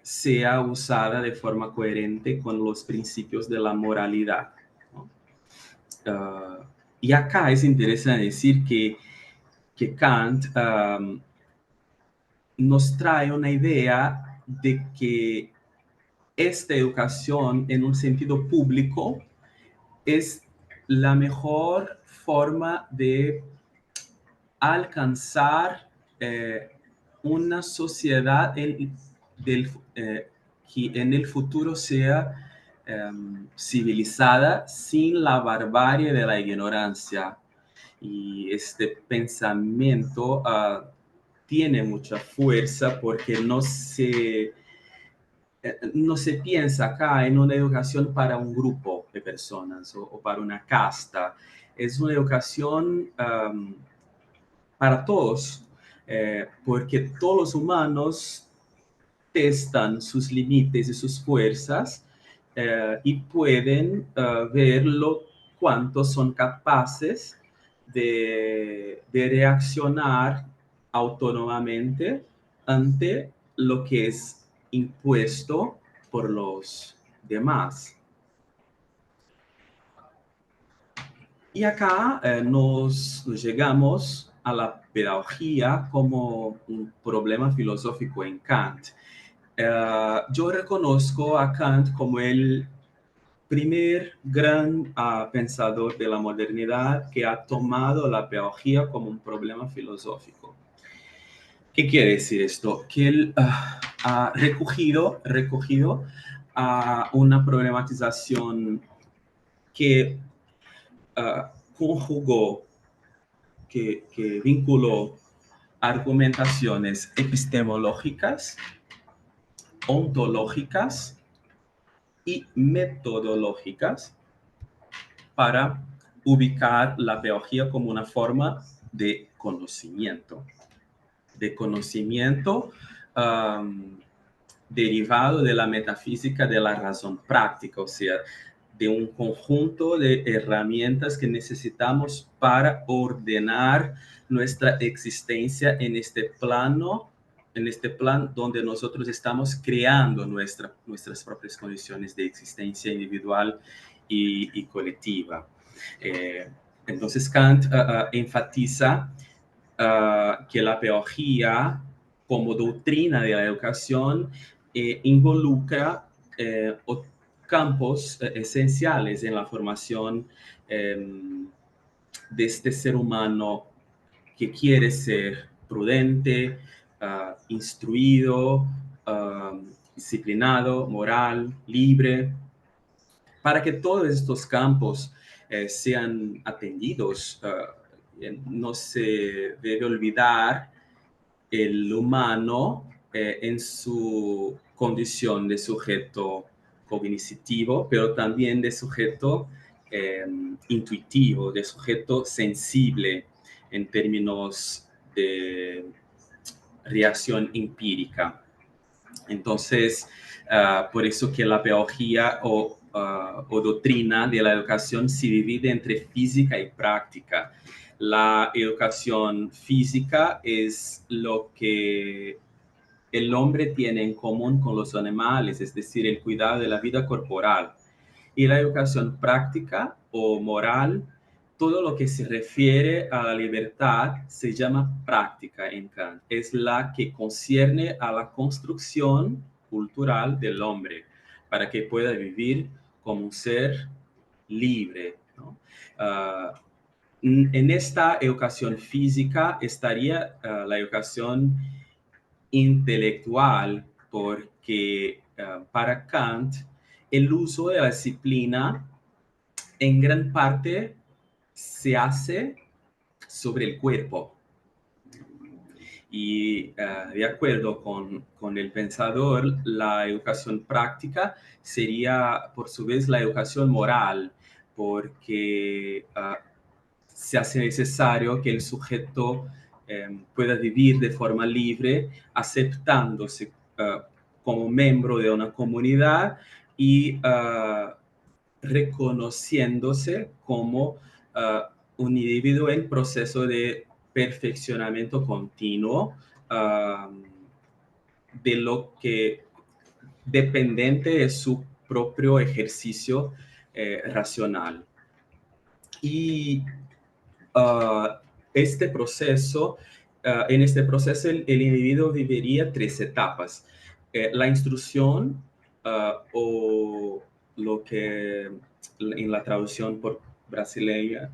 sea usada de forma coherente con los principios de la moralidad, ¿no? Y acá es interesante decir que Kant nos trae una idea de que esta educación en un sentido público es la mejor forma de alcanzar una sociedad que en el futuro sea civilizada sin la barbarie de la ignorancia. Y este pensamiento tiene mucha fuerza porque no se piensa acá en una educación para un grupo de personas o para una casta. Es una educación para todos, porque todos los humanos testan sus límites y sus fuerzas y pueden ver cuántos son capaces de reaccionar autónomamente ante lo que es impuesto por los demás. Y acá nos llegamos a la pedagogía como un problema filosófico en Kant. Yo reconozco a Kant como el primer gran pensador de la modernidad que ha tomado la pedagogía como un problema filosófico. ¿Qué quiere decir esto? Que él ha recogido una problematización que conjugó, que vinculó argumentaciones epistemológicas, ontológicas y metodológicas para ubicar la pedagogía como una forma de conocimiento derivado de la metafísica de la razón práctica, o sea, de un conjunto de herramientas que necesitamos para ordenar nuestra existencia en este plano, en este plan donde nosotros estamos creando nuestras propias condiciones de existencia individual y colectiva. Entonces Kant enfatiza que la pedagogía como doctrina de la educación involucra campos esenciales en la formación de este ser humano que quiere ser prudente, instruido, disciplinado, moral, libre, para que todos estos campos sean atendidos. No se debe olvidar el humano en su condición de sujeto cognitivo, pero también de sujeto intuitivo, de sujeto sensible en términos de reacción empírica. Entonces, por eso que la pedagogía o doctrina de la educación se divide entre física y práctica. La educación física es lo que el hombre tiene en común con los animales, es decir, el cuidado de la vida corporal. Y la educación práctica o moral, todo lo que se refiere a la libertad se llama práctica en Kant. Es la que concierne a la construcción cultural del hombre para que pueda vivir como un ser libre, ¿no? En esta educación física estaría la educación intelectual, porque para Kant el uso de la disciplina en gran parte se hace sobre el cuerpo. Y de acuerdo con el pensador, la educación práctica sería, por su vez, la educación moral, porque se hace necesario que el sujeto pueda vivir de forma libre, aceptándose como miembro de una comunidad y reconociéndose como un individuo en proceso de perfeccionamiento continuo, de lo que dependiente es su propio ejercicio racional. Y este proceso, en este proceso el individuo viviría tres etapas. La instrucción, o lo que en la traducción por brasileña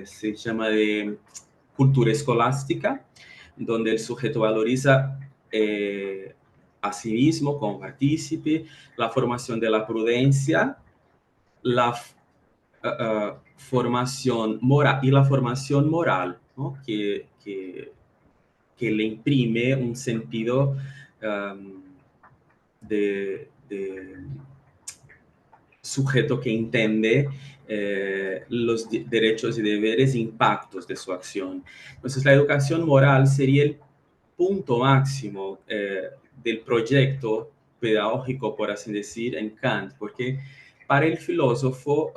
se llama de cultura escolástica, donde el sujeto valoriza a sí mismo como partícipe, la formación de la prudencia, la formación moral y la formación moral, ¿no? que le imprime un sentido de sujeto que entiende los derechos y deberes e impactos de su acción. Entonces, la educación moral sería el punto máximo del proyecto pedagógico, por así decir, en Kant, porque para el filósofo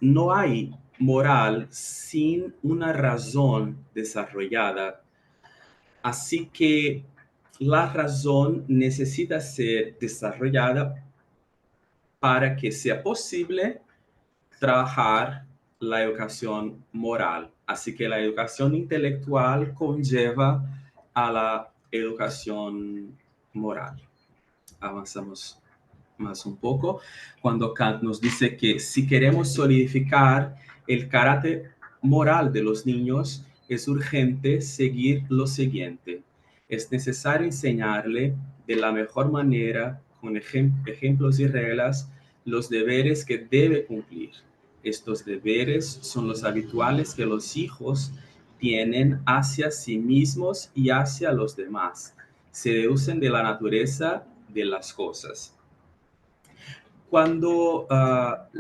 no hay moral sin una razón desarrollada. Así que la razón necesita ser desarrollada para que sea posible trabajar la educación moral. Así que la educación intelectual conlleva a la educación moral. Avanzamos más un poco, cuando Kant nos dice que si queremos solidificar el carácter moral de los niños, es urgente seguir lo siguiente. Es necesario enseñarle de la mejor manera, con ejemplos y reglas, los deberes que debe cumplir. Estos deberes son los habituales que los hijos tienen hacia sí mismos y hacia los demás. Se deducen de la naturaleza de las cosas. Cuando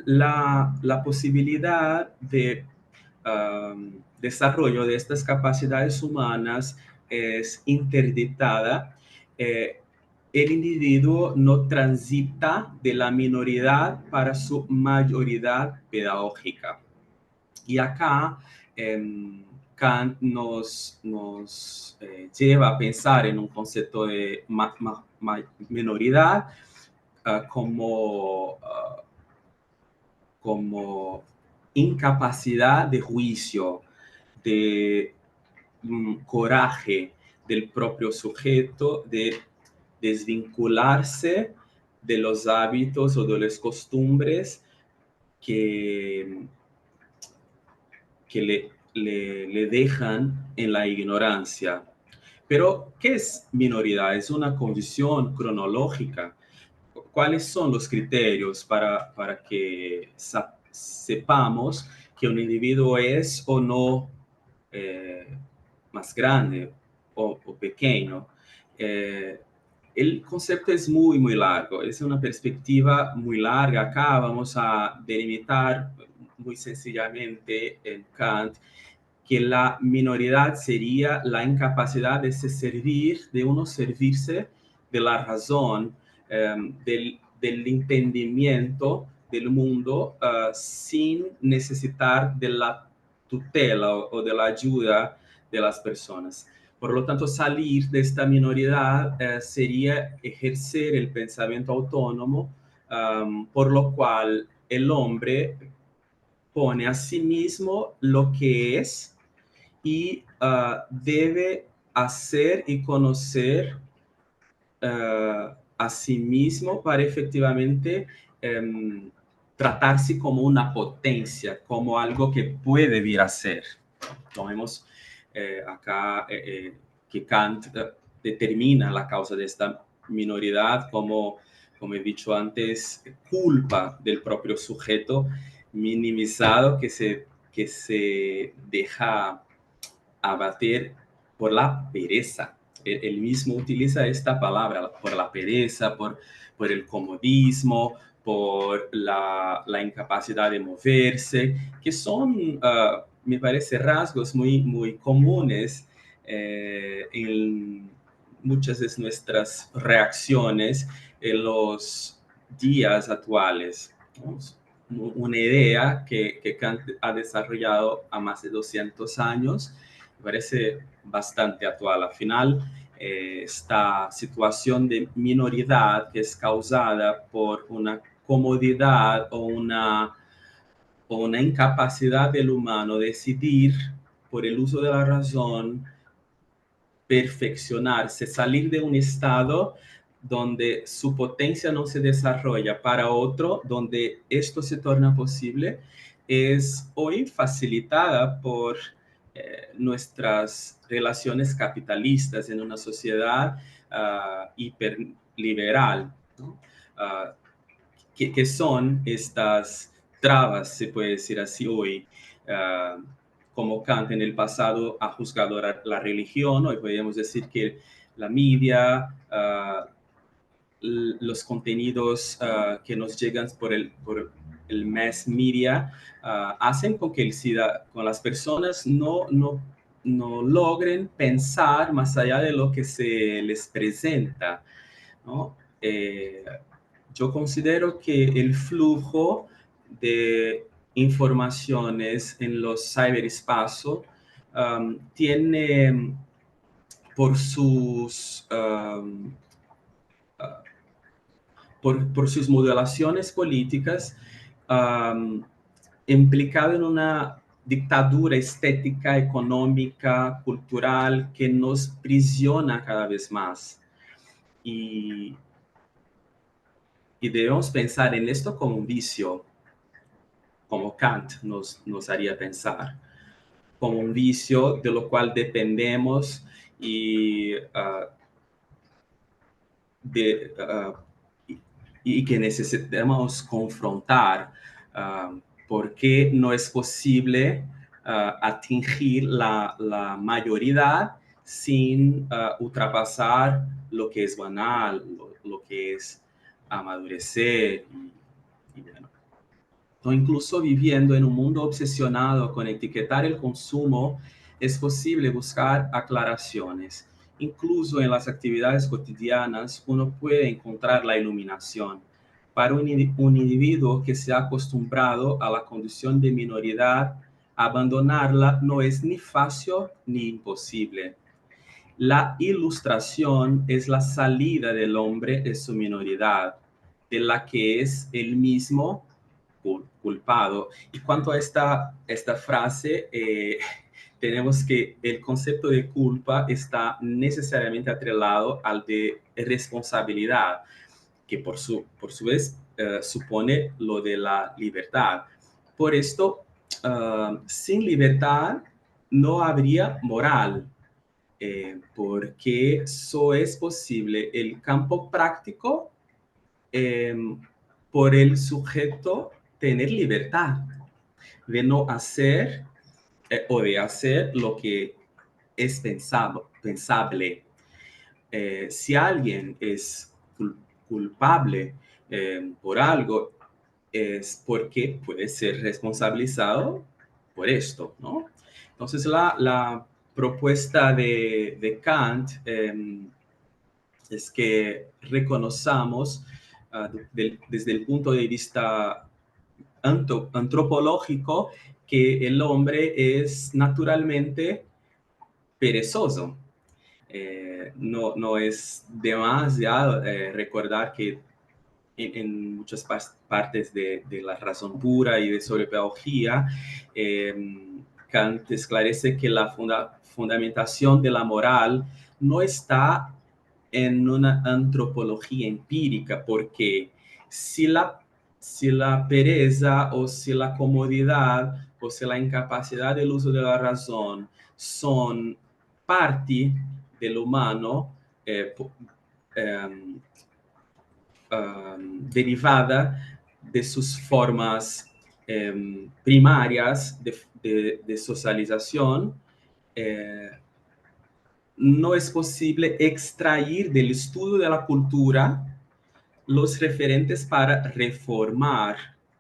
la posibilidad de desarrollo de estas capacidades humanas es interdictada, el individuo no transita de la minoridad para su mayoría pedagógica. Y acá Kant nos lleva a pensar en un concepto de minoridad como incapacidad de juicio, de coraje del propio sujeto, de desvincularse de los hábitos o de las costumbres que le dejan en la ignorancia. Pero, ¿qué es minoridad? Es una condición cronológica. ¿Cuáles son los criterios para que sepamos que un individuo es o no más grande o pequeño? El concepto es muy, muy largo, es una perspectiva muy larga. Acá vamos a delimitar muy sencillamente en Kant que la minoridad sería la incapacidad de se servir, de uno servirse de la razón, del entendimiento del mundo sin necesitar de la tutela o de la ayuda de las personas. Por lo tanto, salir de esta minoridad sería ejercer el pensamiento autónomo, por lo cual el hombre pone a sí mismo lo que es y debe hacer y conocer a sí mismo para efectivamente tratarse como una potencia, como algo que puede vir a ser. Tomemos acá que Kant determina la causa de esta minoridad como he dicho antes, culpa del propio sujeto minimizado que se deja abatir por la pereza. Él mismo utiliza esta palabra, por la pereza, por el comodismo, por la incapacidad de moverse, que son, me parece, rasgos muy, muy comunes en muchas de nuestras reacciones en los días actuales, ¿no? Una idea que Kant ha desarrollado a más de 200 años, me parece bastante actual. Al final, esta situación de minoridad que es causada por una comodidad o una incapacidad del humano de decidir por el uso de la razón, perfeccionarse, salir de un estado donde su potencia no se desarrolla para otro, donde esto se torna posible, es hoy facilitada por nuestras relaciones capitalistas en una sociedad hiperliberal, ¿no? ¿Qué son estas trabas, se puede decir así hoy? Como Kant en el pasado ha juzgado la religión, hoy podríamos decir que la media, los contenidos que nos llegan por el mass media, hacen con que con las personas no logren pensar más allá de lo que se les presenta, ¿no? Yo considero que el flujo de informaciones en los ciberespacios tiene por sus por sus modelaciones políticas implicado en una dictadura estética, económica, cultural que nos prisiona cada vez más. Y debemos pensar en esto como un vicio, como Kant nos haría pensar, como un vicio de lo cual dependemos y que necesitamos confrontar, porque no es posible atingir la mayoría sin ultrapasar lo que es banal, lo que es amadurecer y bueno. Incluso viviendo en un mundo obsesionado con etiquetar el consumo, es posible buscar aclaraciones. Incluso en las actividades cotidianas, uno puede encontrar la iluminación. Para un individuo que se ha acostumbrado a la condición de minoridad, abandonarla no es ni fácil ni imposible. La ilustración es la salida del hombre de su minoridad, de la que es él mismo culpado. Y cuanto a esta frase, tenemos que el concepto de culpa está necesariamente atrelado al de responsabilidad, que por su vez supone lo de la libertad. Por esto, sin libertad no habría moral, porque eso es posible el campo práctico por el sujeto tener libertad de no hacer o de hacer lo que es pensable. Si alguien es culpable por algo, es porque puede ser responsabilizado por esto, ¿no? Entonces, la propuesta de Kant es que reconozcamos desde el punto de vista antropológico que el hombre es naturalmente perezoso. No es demasiado recordar que en muchas partes de la razón pura y de sobrepedagogía, Kant esclarece que la fundamentación de la moral no está en una antropología empírica, porque si si la pereza o si la comodidad o si la incapacidad del uso de la razón son parte del humano derivada de sus formas primarias de socialización, no es posible extraer del estudio de la cultura los referentes para reformar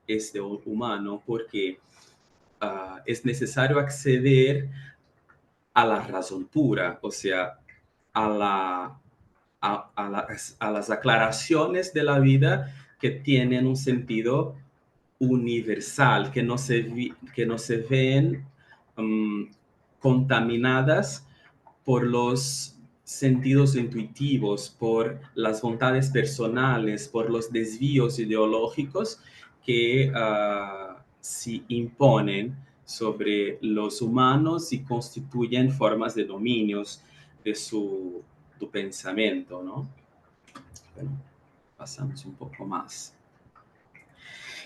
este humano, porque es necesario acceder a la razón pura, o sea, a las aclaraciones de la vida que tienen un sentido universal, que no se ven contaminadas por los sentidos intuitivos, por las voluntades personales, por los desvíos ideológicos que se imponen sobre los humanos y constituyen formas de dominios de su pensamiento, ¿no? Bueno, pasamos un poco más.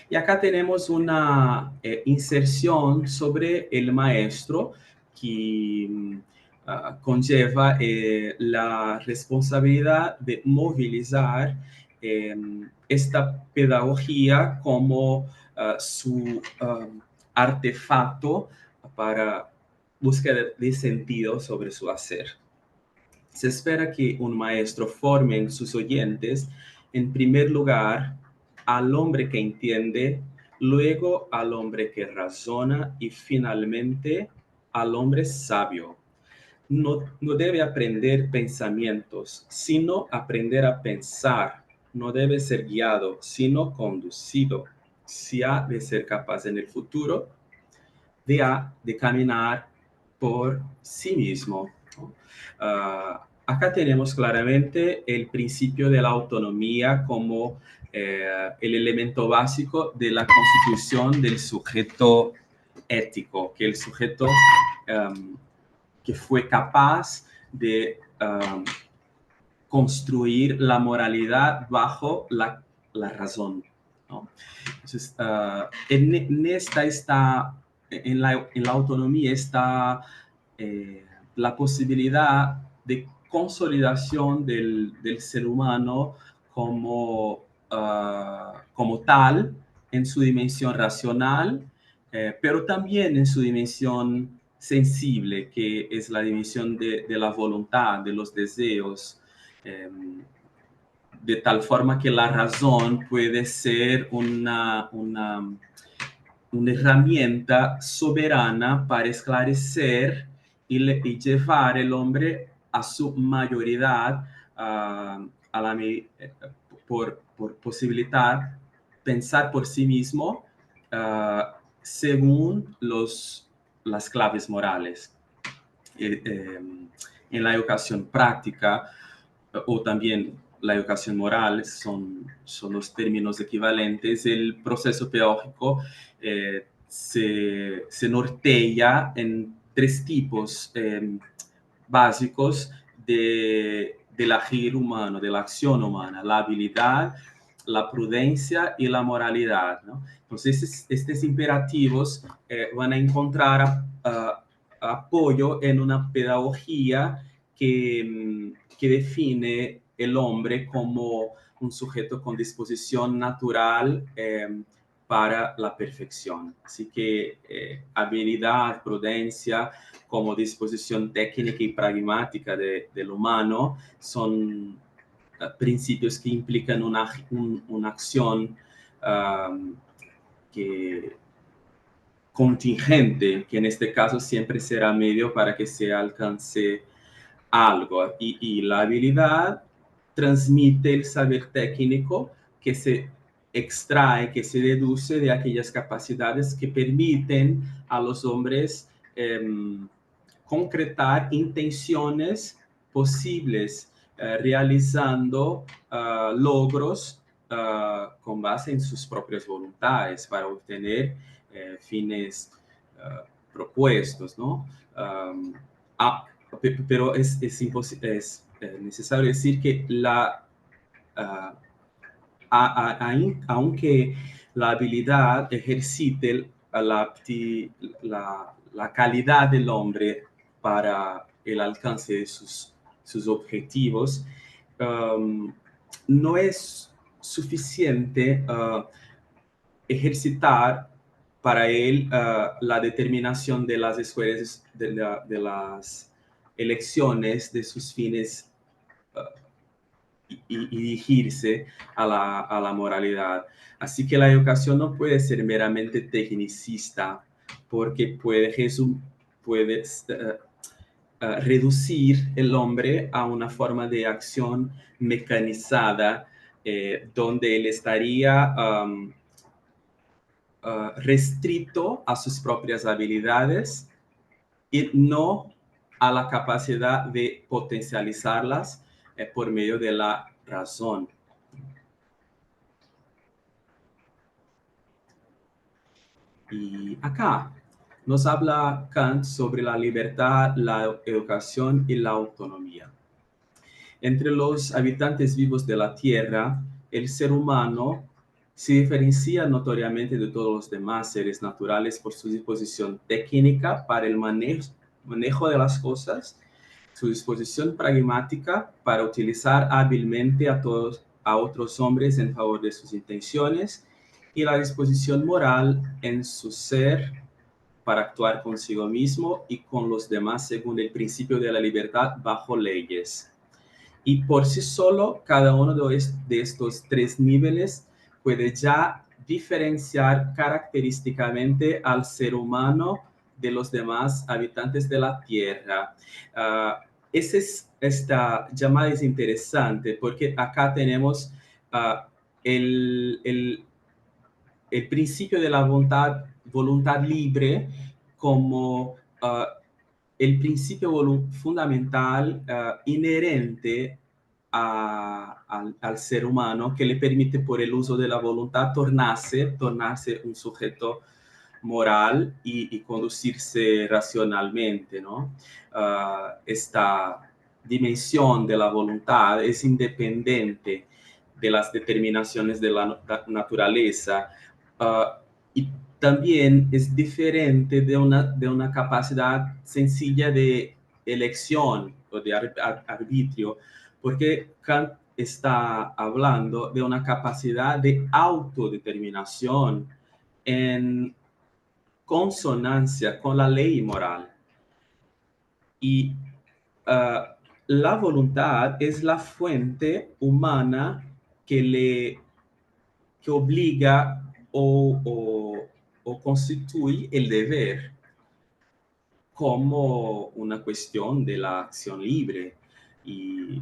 Y acá tenemos una inserción sobre el maestro que conlleva la responsabilidad de movilizar esta pedagogía como su artefacto para búsqueda de sentido sobre su hacer. Se espera que un maestro forme en sus oyentes, en primer lugar, al hombre que entiende, luego al hombre que razona y finalmente al hombre sabio. No debe aprender pensamientos, sino aprender a pensar. No debe ser guiado, sino conducido. Si ha de ser capaz en el futuro de caminar por sí mismo, ¿no? Acá tenemos claramente el principio de la autonomía como el elemento básico de la constitución del sujeto ético, que el sujeto que fue capaz de construir la moralidad bajo la razón, ¿no? Entonces, en la autonomía está la posibilidad de consolidación del ser humano como tal en su dimensión racional, pero también en su dimensión sensible, que es la dimensión de la voluntad, de los deseos, de tal forma que la razón puede ser una herramienta soberana para esclarecer y llevar el hombre a su mayoridad, por posibilitar pensar por sí mismo según las claves morales. En la educación práctica o también la educación moral son los términos equivalentes. El proceso pedagógico se nortea en tres tipos básicos del agir humano, de la acción humana: la habilidad, la prudencia y la moralidad, ¿no? Entonces, estos imperativos van a encontrar apoyo en una pedagogía que define el hombre como un sujeto con disposición natural para la perfección. Así que habilidad, prudencia, como disposición técnica y pragmática del humano, son principios que implican una acción contingente, que en este caso siempre será medio para que se alcance algo. Y la habilidad transmite el saber técnico que se extrae, que se deduce de aquellas capacidades que permiten a los hombres concretar intenciones posibles, realizando logros con base en sus propias voluntades para obtener fines propuestos, ¿no? Pero es necesario decir que aunque la habilidad ejercite la calidad del hombre para el alcance de sus objetivos. No es suficiente ejercitar para él la determinación de las escuelas, de las elecciones, de sus fines y dirigirse a la moralidad. Así que la educación no puede ser meramente tecnicista, porque puede reducir el hombre a una forma de acción mecanizada, donde él estaría restrito a sus propias habilidades y no a la capacidad de potencializarlas por medio de la razón. Y acá nos habla Kant sobre la libertad, la educación y la autonomía. Entre los habitantes vivos de la Tierra, el ser humano se diferencia notoriamente de todos los demás seres naturales por su disposición técnica para el manejo de las cosas, su disposición pragmática para utilizar hábilmente a otros hombres en favor de sus intenciones y la disposición moral en su ser para actuar consigo mismo y con los demás según el principio de la libertad bajo leyes. Y por sí solo, cada uno de estos tres niveles puede ya diferenciar característicamente al ser humano de los demás habitantes de la Tierra. Esta llamada es interesante porque acá tenemos el principio de la voluntad libre como el principio fundamental inherente al ser humano que le permite por el uso de la voluntad tornarse un sujeto moral y conducirse racionalmente, ¿no? Esta dimensión de la voluntad es independiente de las determinaciones de la naturaleza y también es diferente de una capacidad sencilla de elección o de arbitrio, porque Kant está hablando de una capacidad de autodeterminación en consonancia con la ley moral. Y la voluntad es la fuente humana que obliga o constituye el deber como una cuestión de la acción libre. Y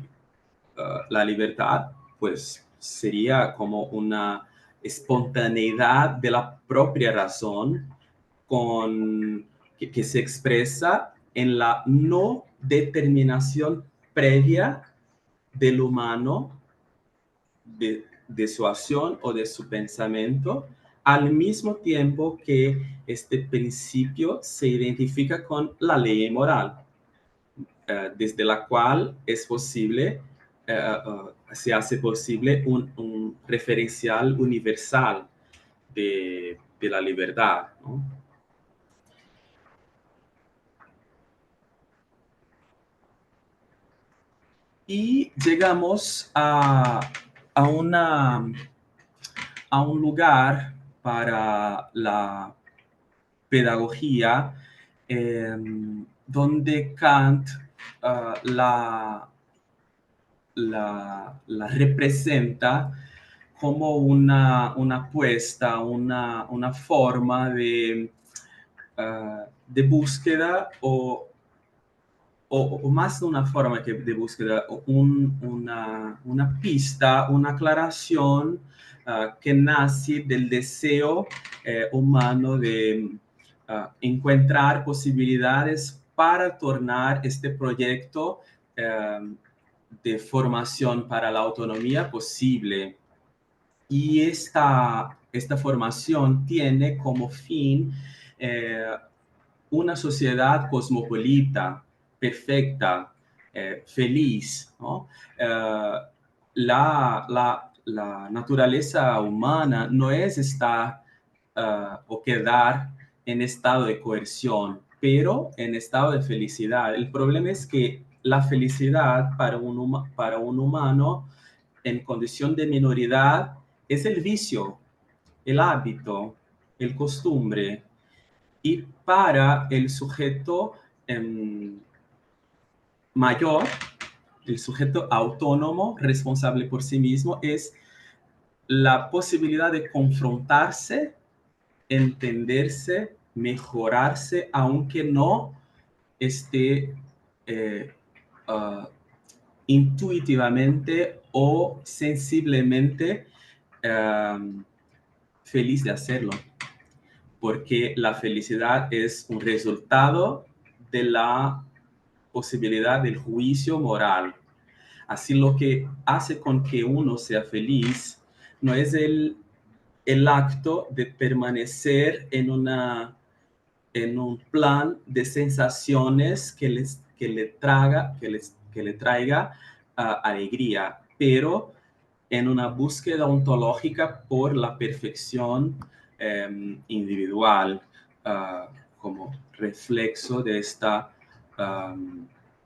la libertad, pues, sería como una espontaneidad de la propia razón que se expresa en la no determinación previa del humano de su acción o de su pensamiento, al mismo tiempo que este principio se identifica con la ley moral, desde la cual es posible, se hace posible un referencial universal de la libertad, ¿no? Y llegamos a un lugar para la pedagogía donde Kant la representa como una apuesta, una forma de búsqueda o más de una forma de búsqueda, una pista, una aclaración que nace del deseo humano de encontrar posibilidades para tornar este proyecto de formación para la autonomía posible. Y esta formación tiene como fin una sociedad cosmopolita, perfecta, feliz, ¿no? La la naturaleza humana no es estar o quedar en estado de coerción, pero en estado de felicidad. El problema es que la felicidad para un humano en condición de minoridad es el vicio, el hábito, el costumbre. Y para el sujeto mayor, el sujeto autónomo, responsable por sí mismo, es la posibilidad de confrontarse, entenderse, mejorarse, aunque no esté intuitivamente o sensiblemente feliz de hacerlo, porque la felicidad es un resultado de la posibilidad del juicio moral. Así lo que hace con que uno sea feliz no es el acto de permanecer en un plan de sensaciones que le traiga alegría, pero en una búsqueda ontológica por la perfección individual, como reflexo de esta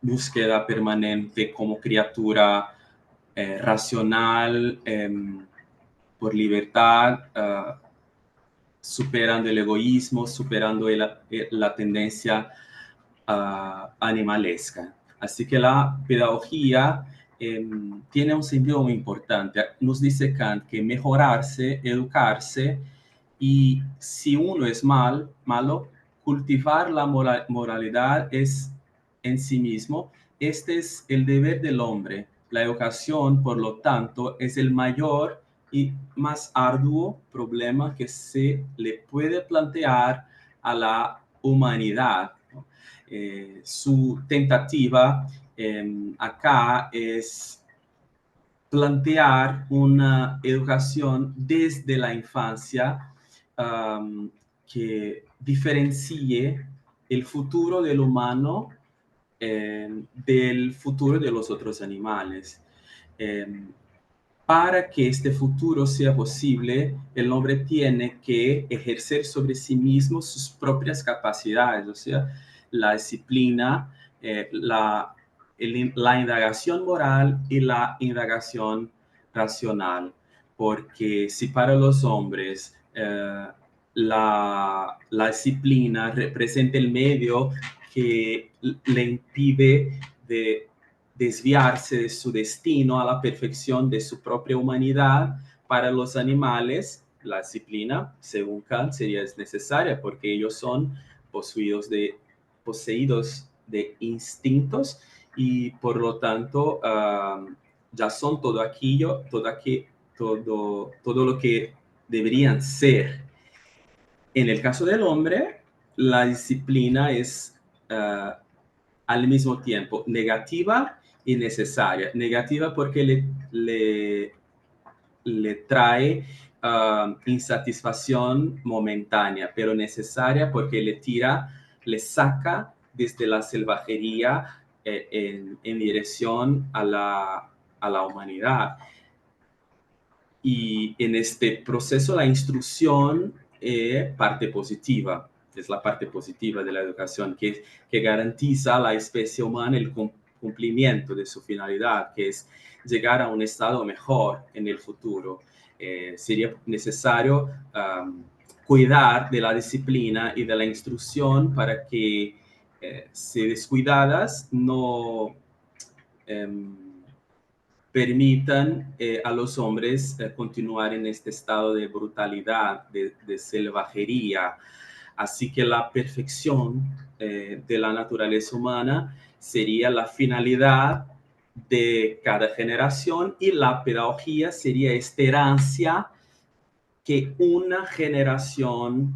búsqueda permanente como criatura racional, por libertad, superando el egoísmo, superando la tendencia animalesca. Así que la pedagogía tiene un sentido muy importante. Nos dice Kant que mejorarse, educarse, y si uno es malo, cultivar la moralidad es en sí mismo. Este es el deber del hombre. La educación, por lo tanto, es el mayor y más arduo problema que se le puede plantear a la humanidad. Su tentativa acá es plantear una educación desde la infancia que diferencie el futuro del humano del futuro de los otros animales. Para que este futuro sea posible, el hombre tiene que ejercer sobre sí mismo sus propias capacidades, o sea, la disciplina, la indagación moral y la indagación racional. Porque si para los hombres la disciplina representa el medio que le impide de desviarse de su destino a la perfección de su propia humanidad, para los animales la disciplina, según Kant, sería necesaria porque ellos son poseídos de instintos y por lo tanto ya son todo lo que deberían ser. En el caso del hombre, la disciplina es al mismo tiempo negativa y necesaria. Negativa porque le trae insatisfacción momentánea, pero necesaria porque le saca desde la salvajería en dirección a la humanidad. Y en este proceso la instrucción es parte positiva, es la parte positiva de la educación que garantiza a la especie humana el cumplimiento de su finalidad, que es llegar a un estado mejor en el futuro. Sería necesario cuidar de la disciplina y de la instrucción para que, si descuidadas, no permitan a los hombres continuar en este estado de brutalidad, de salvajería. Así que la perfección de la naturaleza humana sería la finalidad de cada generación, y la pedagogía sería esta herencia que una generación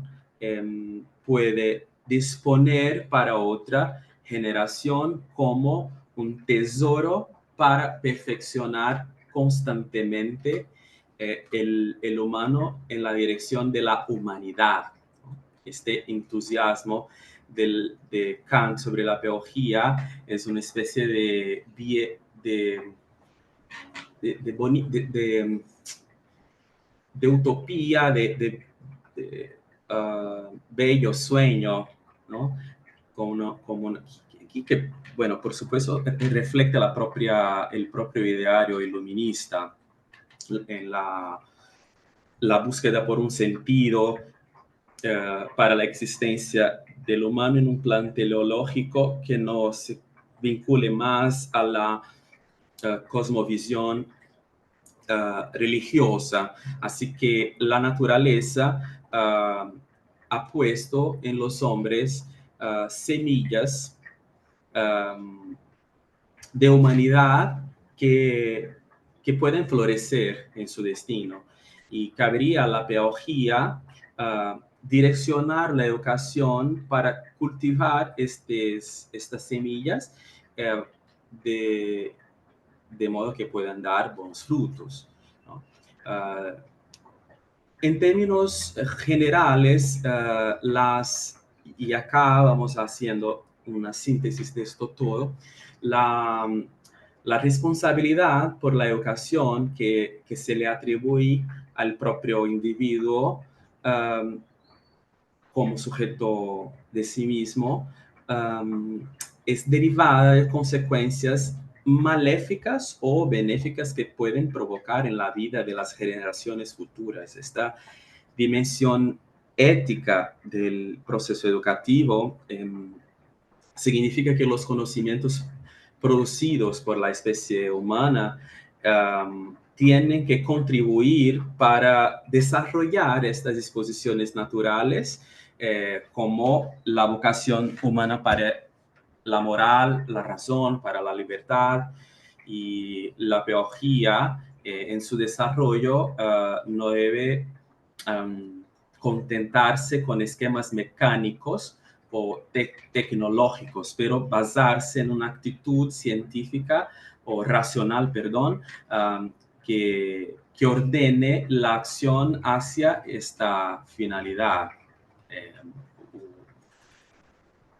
puede disponer para otra generación como un tesoro para perfeccionar constantemente el humano en la dirección de la humanidad. Este entusiasmo de Kant sobre la pedagogía es una especie de de utopía, bello sueño, ¿no? Que, bueno, por supuesto, refleja el propio ideario iluminista en la búsqueda por un sentido para la existencia del humano en un plan teleológico que no se vincule más a la cosmovisión religiosa. Así que la naturaleza ha puesto en los hombres semillas de humanidad que pueden florecer en su destino. Y cabría a la pedagogía direccionar la educación para cultivar estas semillas de modo que puedan dar buenos frutos, ¿no? En términos generales, y acá vamos haciendo una síntesis de esto todo, la responsabilidad por la educación que se le atribuye al propio individuo como sujeto de sí mismo es derivada de consecuencias maléficas o benéficas que pueden provocar en la vida de las generaciones futuras. Esta dimensión ética del proceso educativo significa que los conocimientos producidos por la especie humana tienen que contribuir para desarrollar estas disposiciones naturales como la vocación humana para la moral, la razón, para la libertad, y la pedagogía en su desarrollo no debe contentarse con esquemas mecánicos o tecnológicos, pero basarse en una actitud científica o racional, que ordene la acción hacia esta finalidad.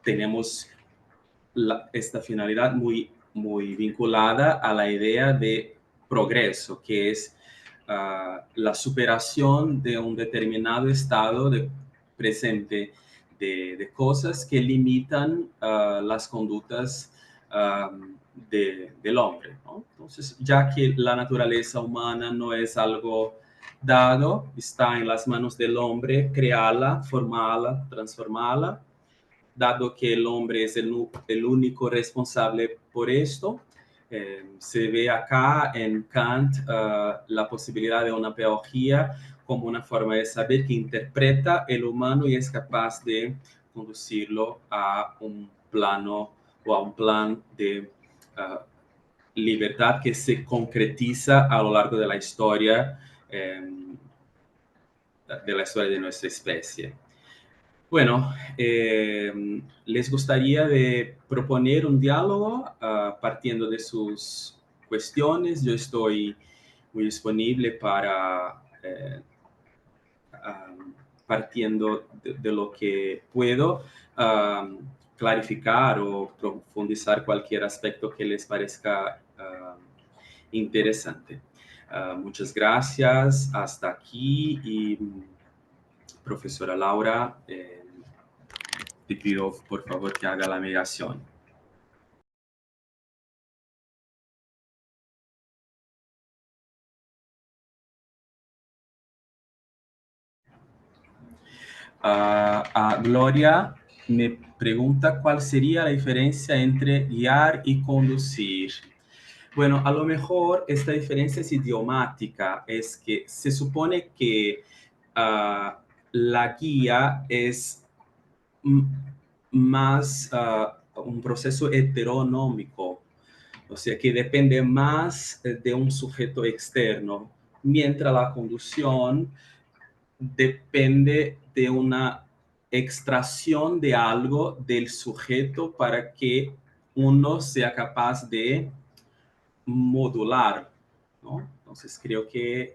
Tenemos esta finalidad muy, muy vinculada a la idea de progreso, que es la superación de un determinado estado de presente de cosas que limitan las conductas del hombre, ¿no? Entonces, ya que la naturaleza humana no es algo dado, está en las manos del hombre crearla, formarla, transformarla. Dado que el hombre es el único responsable por esto, se ve acá en Kant la posibilidad de una pedagogía como una forma de saber que interpreta el humano y es capaz de conducirlo a un plano o a un plan de libertad que se concretiza a lo largo de la historia de nuestra especie. Bueno, ¿les gustaría de proponer un diálogo partiendo de sus cuestiones? Yo estoy muy disponible para, partiendo de lo que puedo, clarificar o profundizar cualquier aspecto que les parezca interesante. Muchas gracias. Hasta aquí. Y profesora Laura, te pido por favor que haga la mediación. Gloria me pregunta cuál sería la diferencia entre guiar y conducir. Bueno, a lo mejor esta diferencia es idiomática, es que se supone que la guía es más un proceso heteronómico, o sea, que depende más de un sujeto externo, mientras la conducción depende de una extracción de algo del sujeto para que uno sea capaz de modular, ¿no? Entonces creo que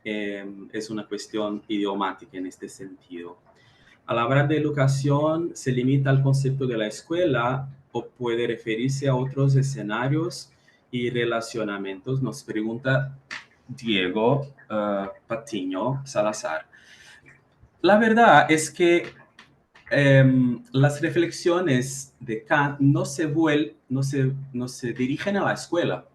es una cuestión idiomática en este sentido. Al hablar de educación, ¿se limita al concepto de la escuela o puede referirse a otros escenarios y relacionamientos? Nos pregunta Diego Patiño Salazar. La verdad es que las reflexiones de Kant no se dirigen a la escuela,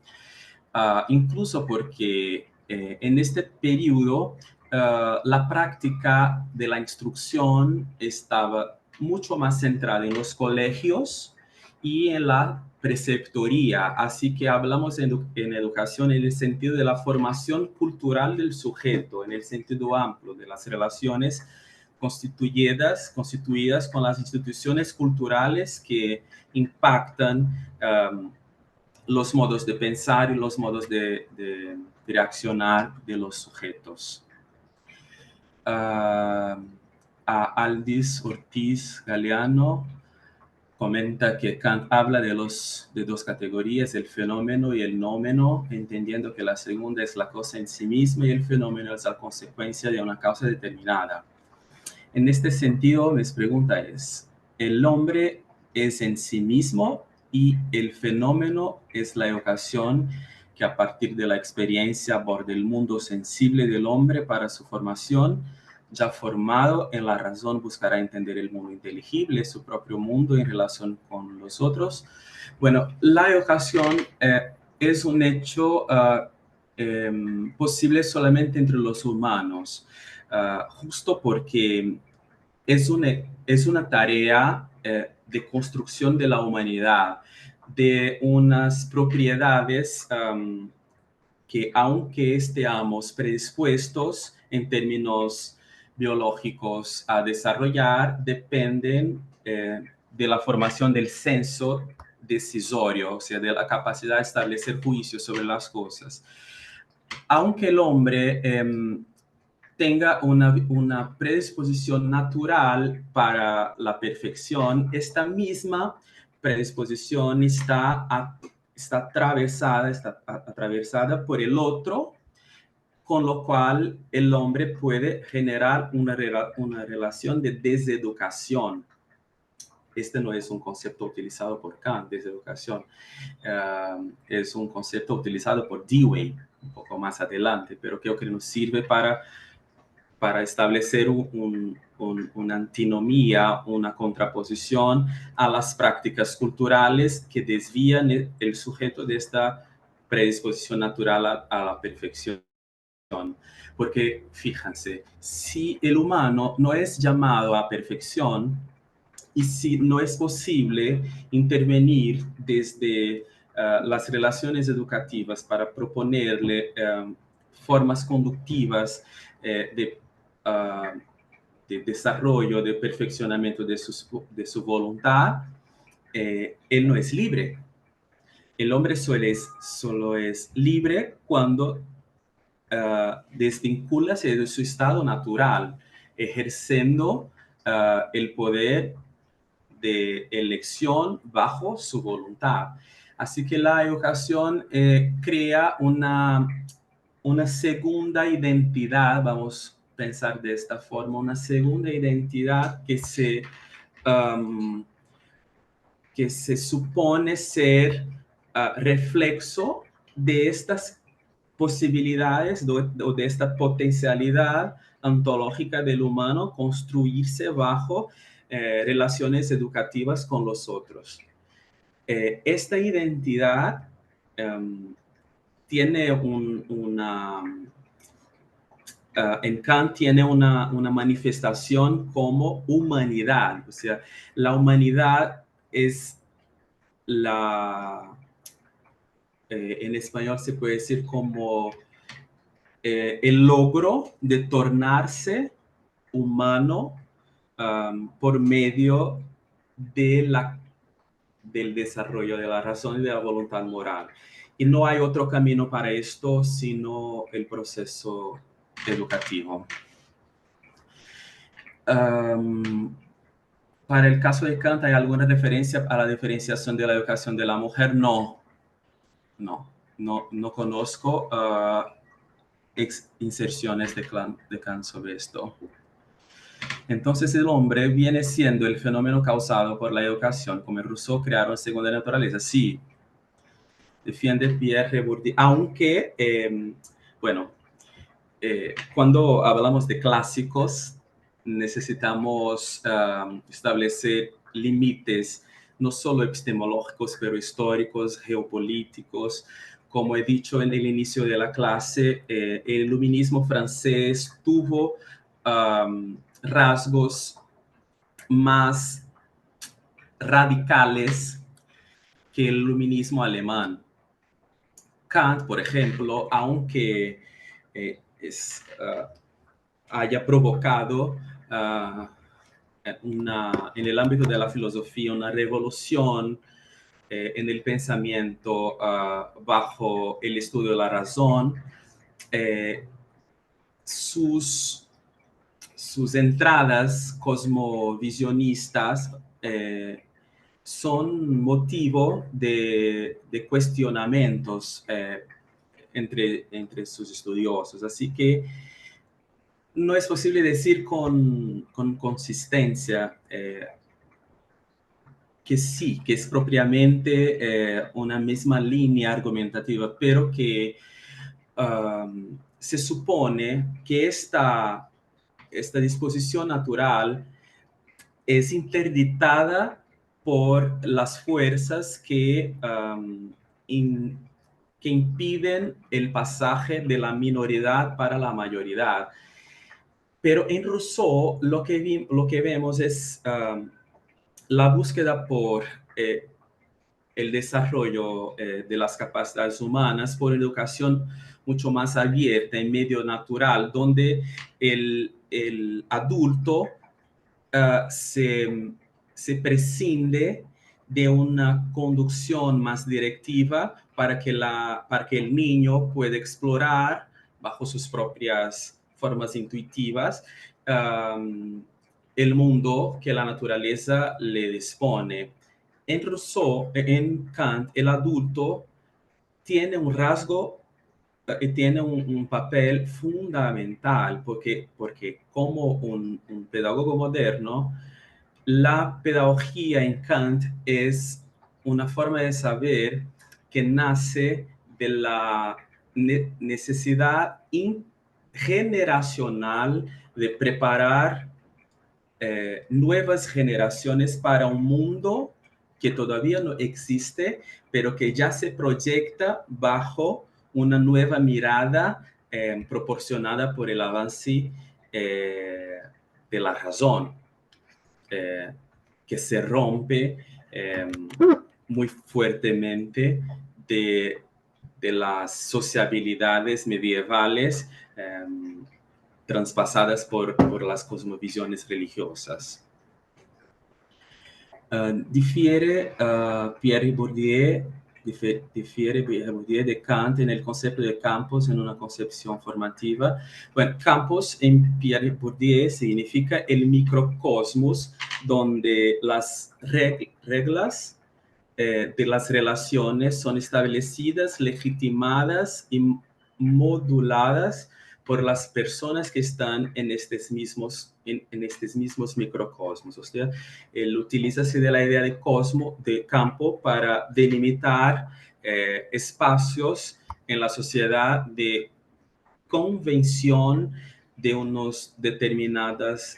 incluso porque en este periodo la práctica de la instrucción estaba mucho más centrada en los colegios y en la preceptoría. Así que hablamos en educación en el sentido de la formación cultural del sujeto, en el sentido amplio de las relaciones constituidas con las instituciones culturales que impactan los modos de pensar y los modos de reaccionar de los sujetos. Aldis Ortiz Galeano comenta que Kant habla de dos categorías, el fenómeno y el nómeno, entendiendo que la segunda es la cosa en sí misma y el fenómeno es la consecuencia de una causa determinada. En este sentido, mi pregunta es, ¿el hombre es en sí mismo y el fenómeno es la educación que a partir de la experiencia aborda el mundo sensible del hombre para su formación? Ya formado en la razón, buscará entender el mundo inteligible, su propio mundo en relación con los otros. Bueno, la educación es un hecho posible solamente entre los humanos, justo porque es una tarea de construcción de la humanidad, de unas propiedades que aunque estemos predispuestos en términos biológicos a desarrollar, dependen de la formación del senso decisorio, o sea, de la capacidad de establecer juicios sobre las cosas. Aunque el hombre tenga una predisposición natural para la perfección, esta misma predisposición está atravesada por el otro, con lo cual el hombre puede generar una relación de deseducación. Este no es un concepto utilizado por Kant, deseducación. Es un concepto utilizado por Dewey un poco más adelante, pero creo que nos sirve para establecer una antinomía, una contraposición a las prácticas culturales que desvían el sujeto de esta predisposición natural a la perfección. Porque fíjense, si el humano no es llamado a perfección y si no es posible intervenir desde las relaciones educativas para proponerle formas conductivas de desarrollo, de perfeccionamiento de su voluntad, él no es libre. El hombre solo es libre cuando desvinculase de su estado natural, ejerciendo el poder de elección bajo su voluntad. Así que la educación crea una segunda identidad, vamos a pensar de esta forma, una segunda identidad que se supone ser reflexo de estas posibilidades o de esta potencialidad ontológica del humano construirse bajo relaciones educativas con los otros. Esta identidad tiene en Kant tiene una manifestación como humanidad, o sea, la humanidad es en español se puede decir como el logro de tornarse humano por medio del desarrollo de la razón y de la voluntad moral. Y no hay otro camino para esto sino el proceso educativo. Para el caso de Kant, ¿hay alguna referencia a la diferenciación de la educación de la mujer? No conozco inserciones de Kant sobre esto. Entonces el hombre viene siendo el fenómeno causado por la educación, como Rousseau crearon según la naturaleza. Sí, defiende Pierre Bourdieu, aunque Bueno, cuando hablamos de clásicos, necesitamos establecer límites no solo epistemológicos, pero históricos, geopolíticos. Como he dicho en el inicio de la clase, el iluminismo francés tuvo rasgos más radicales que el iluminismo alemán. Kant, por ejemplo, aunque haya provocado en el ámbito de la filosofía una revolución en el pensamiento bajo el estudio de la razón, sus entradas cosmovisionistas son motivo de cuestionamientos entre sus estudiosos. Así que no es posible decir con consistencia que sí, que es propiamente una misma línea argumentativa, pero que se supone que esta disposición natural es interditada por las fuerzas que impiden el pasaje de la minoridad para la mayoría. Pero en Rousseau lo que vemos es la búsqueda por el desarrollo de las capacidades humanas, por educación mucho más abierta en medio natural, donde el adulto se prescinde de una conducción más directiva para que el niño pueda explorar bajo sus propias formas intuitivas el mundo que la naturaleza le dispone. En Rousseau, en Kant, el adulto tiene un rasgo tiene un papel fundamental porque como un pedagogo moderno, la pedagogía en Kant es una forma de saber que nace de la necesidad generacional de preparar nuevas generaciones para un mundo que todavía no existe, pero que ya se proyecta bajo una nueva mirada proporcionada por el avance de la razón, que se rompe muy fuertemente de las sociabilidades medievales traspasadas por las cosmovisiones religiosas. Difiere Pierre Bourdieu de Kant en el concepto de campos en una concepción formativa. Bueno, campos en Pierre Bourdieu significa el microcosmos donde las reglas de las relaciones son establecidas, legitimadas y moduladas por las personas que están en estos mismos microcosmos. O sea, él utiliza de la idea de campo para delimitar espacios en la sociedad de convención de unos determinados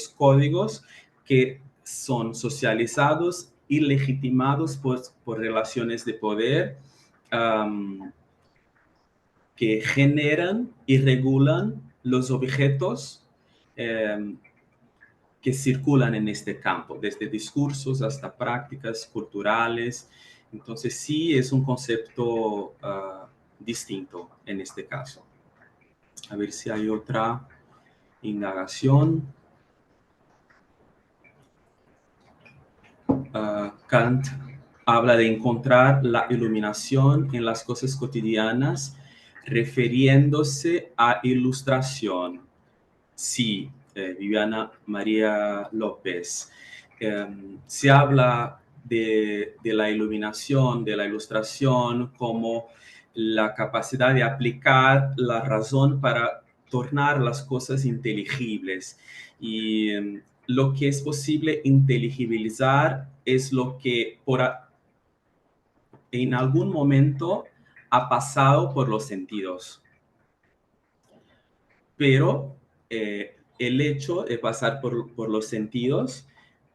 códigos que son socializados y legitimados por relaciones de poder que generan y regulan los objetos que circulan en este campo, desde discursos hasta prácticas culturales. Entonces sí es un concepto distinto en este caso. A ver si hay otra indagación. Kant habla de encontrar la iluminación en las cosas cotidianas, refiriéndose a ilustración. Sí, Viviana María López. Se habla de la iluminación, de la ilustración, como la capacidad de aplicar la razón para tornar las cosas inteligibles. Y lo que es posible inteligibilizar es lo que en algún momento ha pasado por los sentidos. Pero el hecho de pasar por los sentidos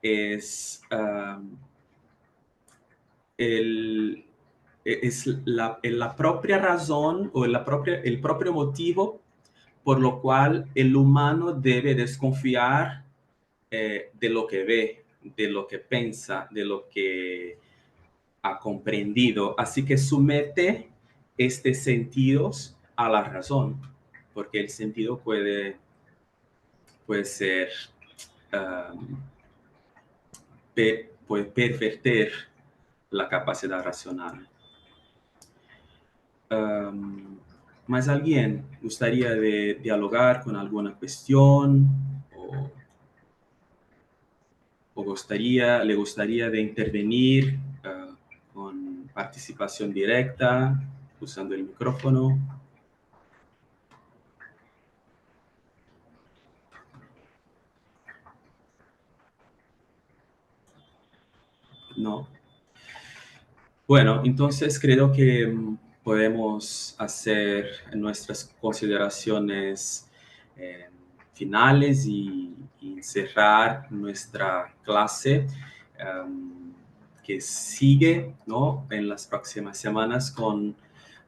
es, es la propia razón o el propio motivo por lo cual el humano debe desconfiar de lo que ve, de lo que piensa, de lo que ha comprendido. Así que somete estos sentidos a la razón, porque el sentido puede ser, puede pervertir la capacidad racional. ¿Más alguien gustaría de dialogar con alguna cuestión o le gustaría de intervenir con participación directa usando el micrófono? No. Bueno, entonces creo que podemos hacer nuestras consideraciones finales y cerrar nuestra clase que sigue, ¿no?, en las próximas semanas con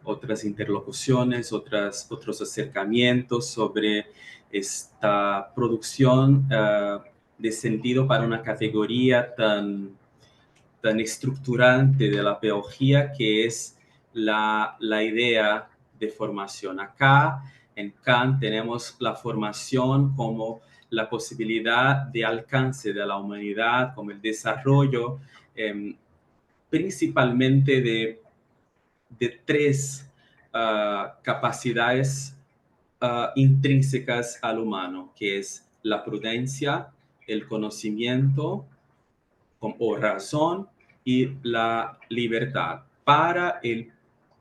otras interlocuciones, otros acercamientos sobre esta producción de sentido para una categoría tan estructurante de la pedagogía, que es la idea de formación. Acá en Kant tenemos la formación como la posibilidad de alcance de la humanidad, como el desarrollo principalmente de tres capacidades intrínsecas al humano, que es la prudencia, el conocimiento o razón y la libertad. Para el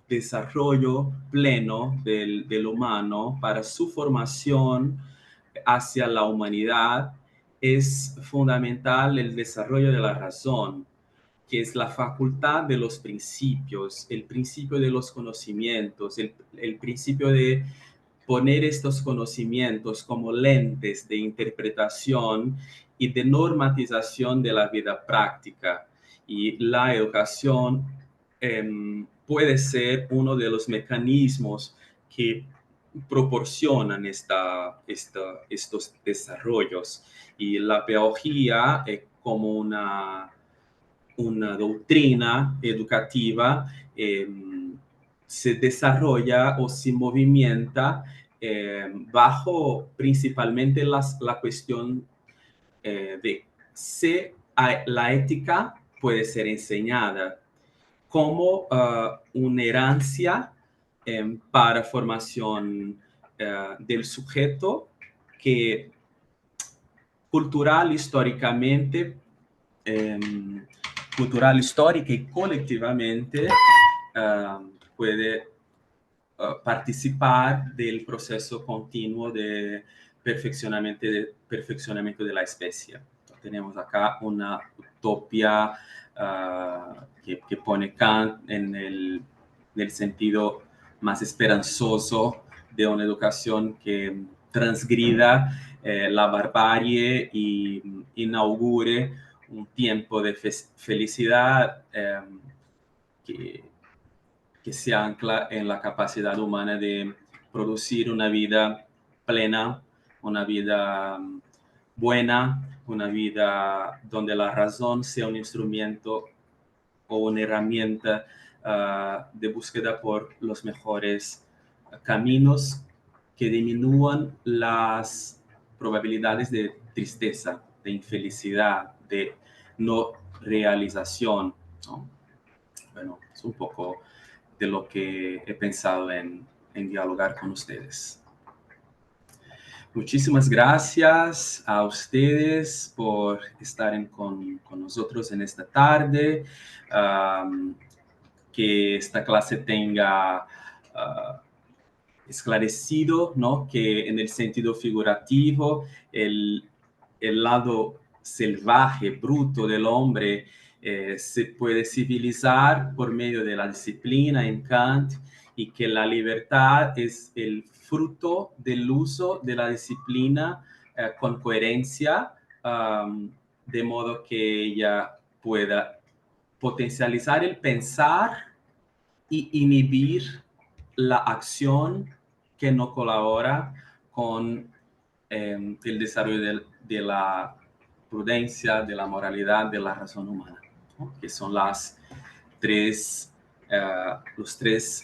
desarrollo pleno del humano, para su formación hacia la humanidad, es fundamental el desarrollo de la razón, que es la facultad de los principios, el principio de los conocimientos, el principio de poner estos conocimientos como lentes de interpretación y de normatización de la vida práctica. Y la educación puede ser uno de los mecanismos que proporcionan estos desarrollos. Y la pedagogía como una doctrina educativa se desarrolla o se movimenta bajo principalmente la cuestión de si la ética puede ser enseñada como una herencia para formación del sujeto que cultural, históricamente, histórica y colectivamente puede participar del proceso continuo de perfeccionamiento de la especie. Tenemos acá una utopía que pone Kant en el sentido más esperanzoso de una educación que transgrida la barbarie y inaugure un tiempo de felicidad que se ancla en la capacidad humana de producir una vida plena, una vida buena, una vida donde la razón sea un instrumento o una herramienta de búsqueda por los mejores caminos que disminuyan las probabilidades de tristeza, de infelicidad, de no realización, ¿no? Bueno, es un poco de lo que he pensado en dialogar con ustedes. Muchísimas gracias a ustedes por estar con nosotros en esta tarde. Que esta clase tenga esclarecido, ¿no?, que en el sentido figurativo el lado salvaje, bruto del hombre se puede civilizar por medio de la disciplina en Kant y que la libertad es el fruto del uso de la disciplina con coherencia, de modo que ella pueda potencializar el pensar y inhibir la acción que no colabora con el desarrollo de la prudencia, de la moralidad, de la razón humana, ¿no? Que son los tres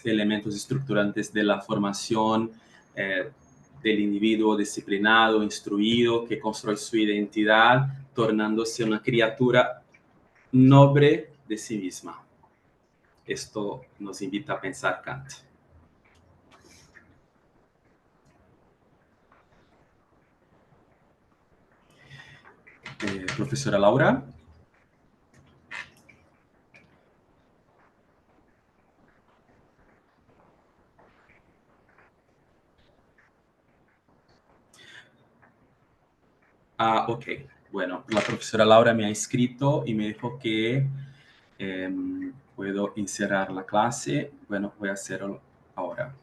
elementos estructurantes de la formación del individuo disciplinado, instruido, que construye su identidad, tornándose una criatura noble de sí misma. Esto nos invita a pensar Kant. Profesora Laura. Ok. Bueno, la profesora Laura me ha escrito y me dijo que puedo iniciar la clase. Bueno, voy a hacerlo ahora.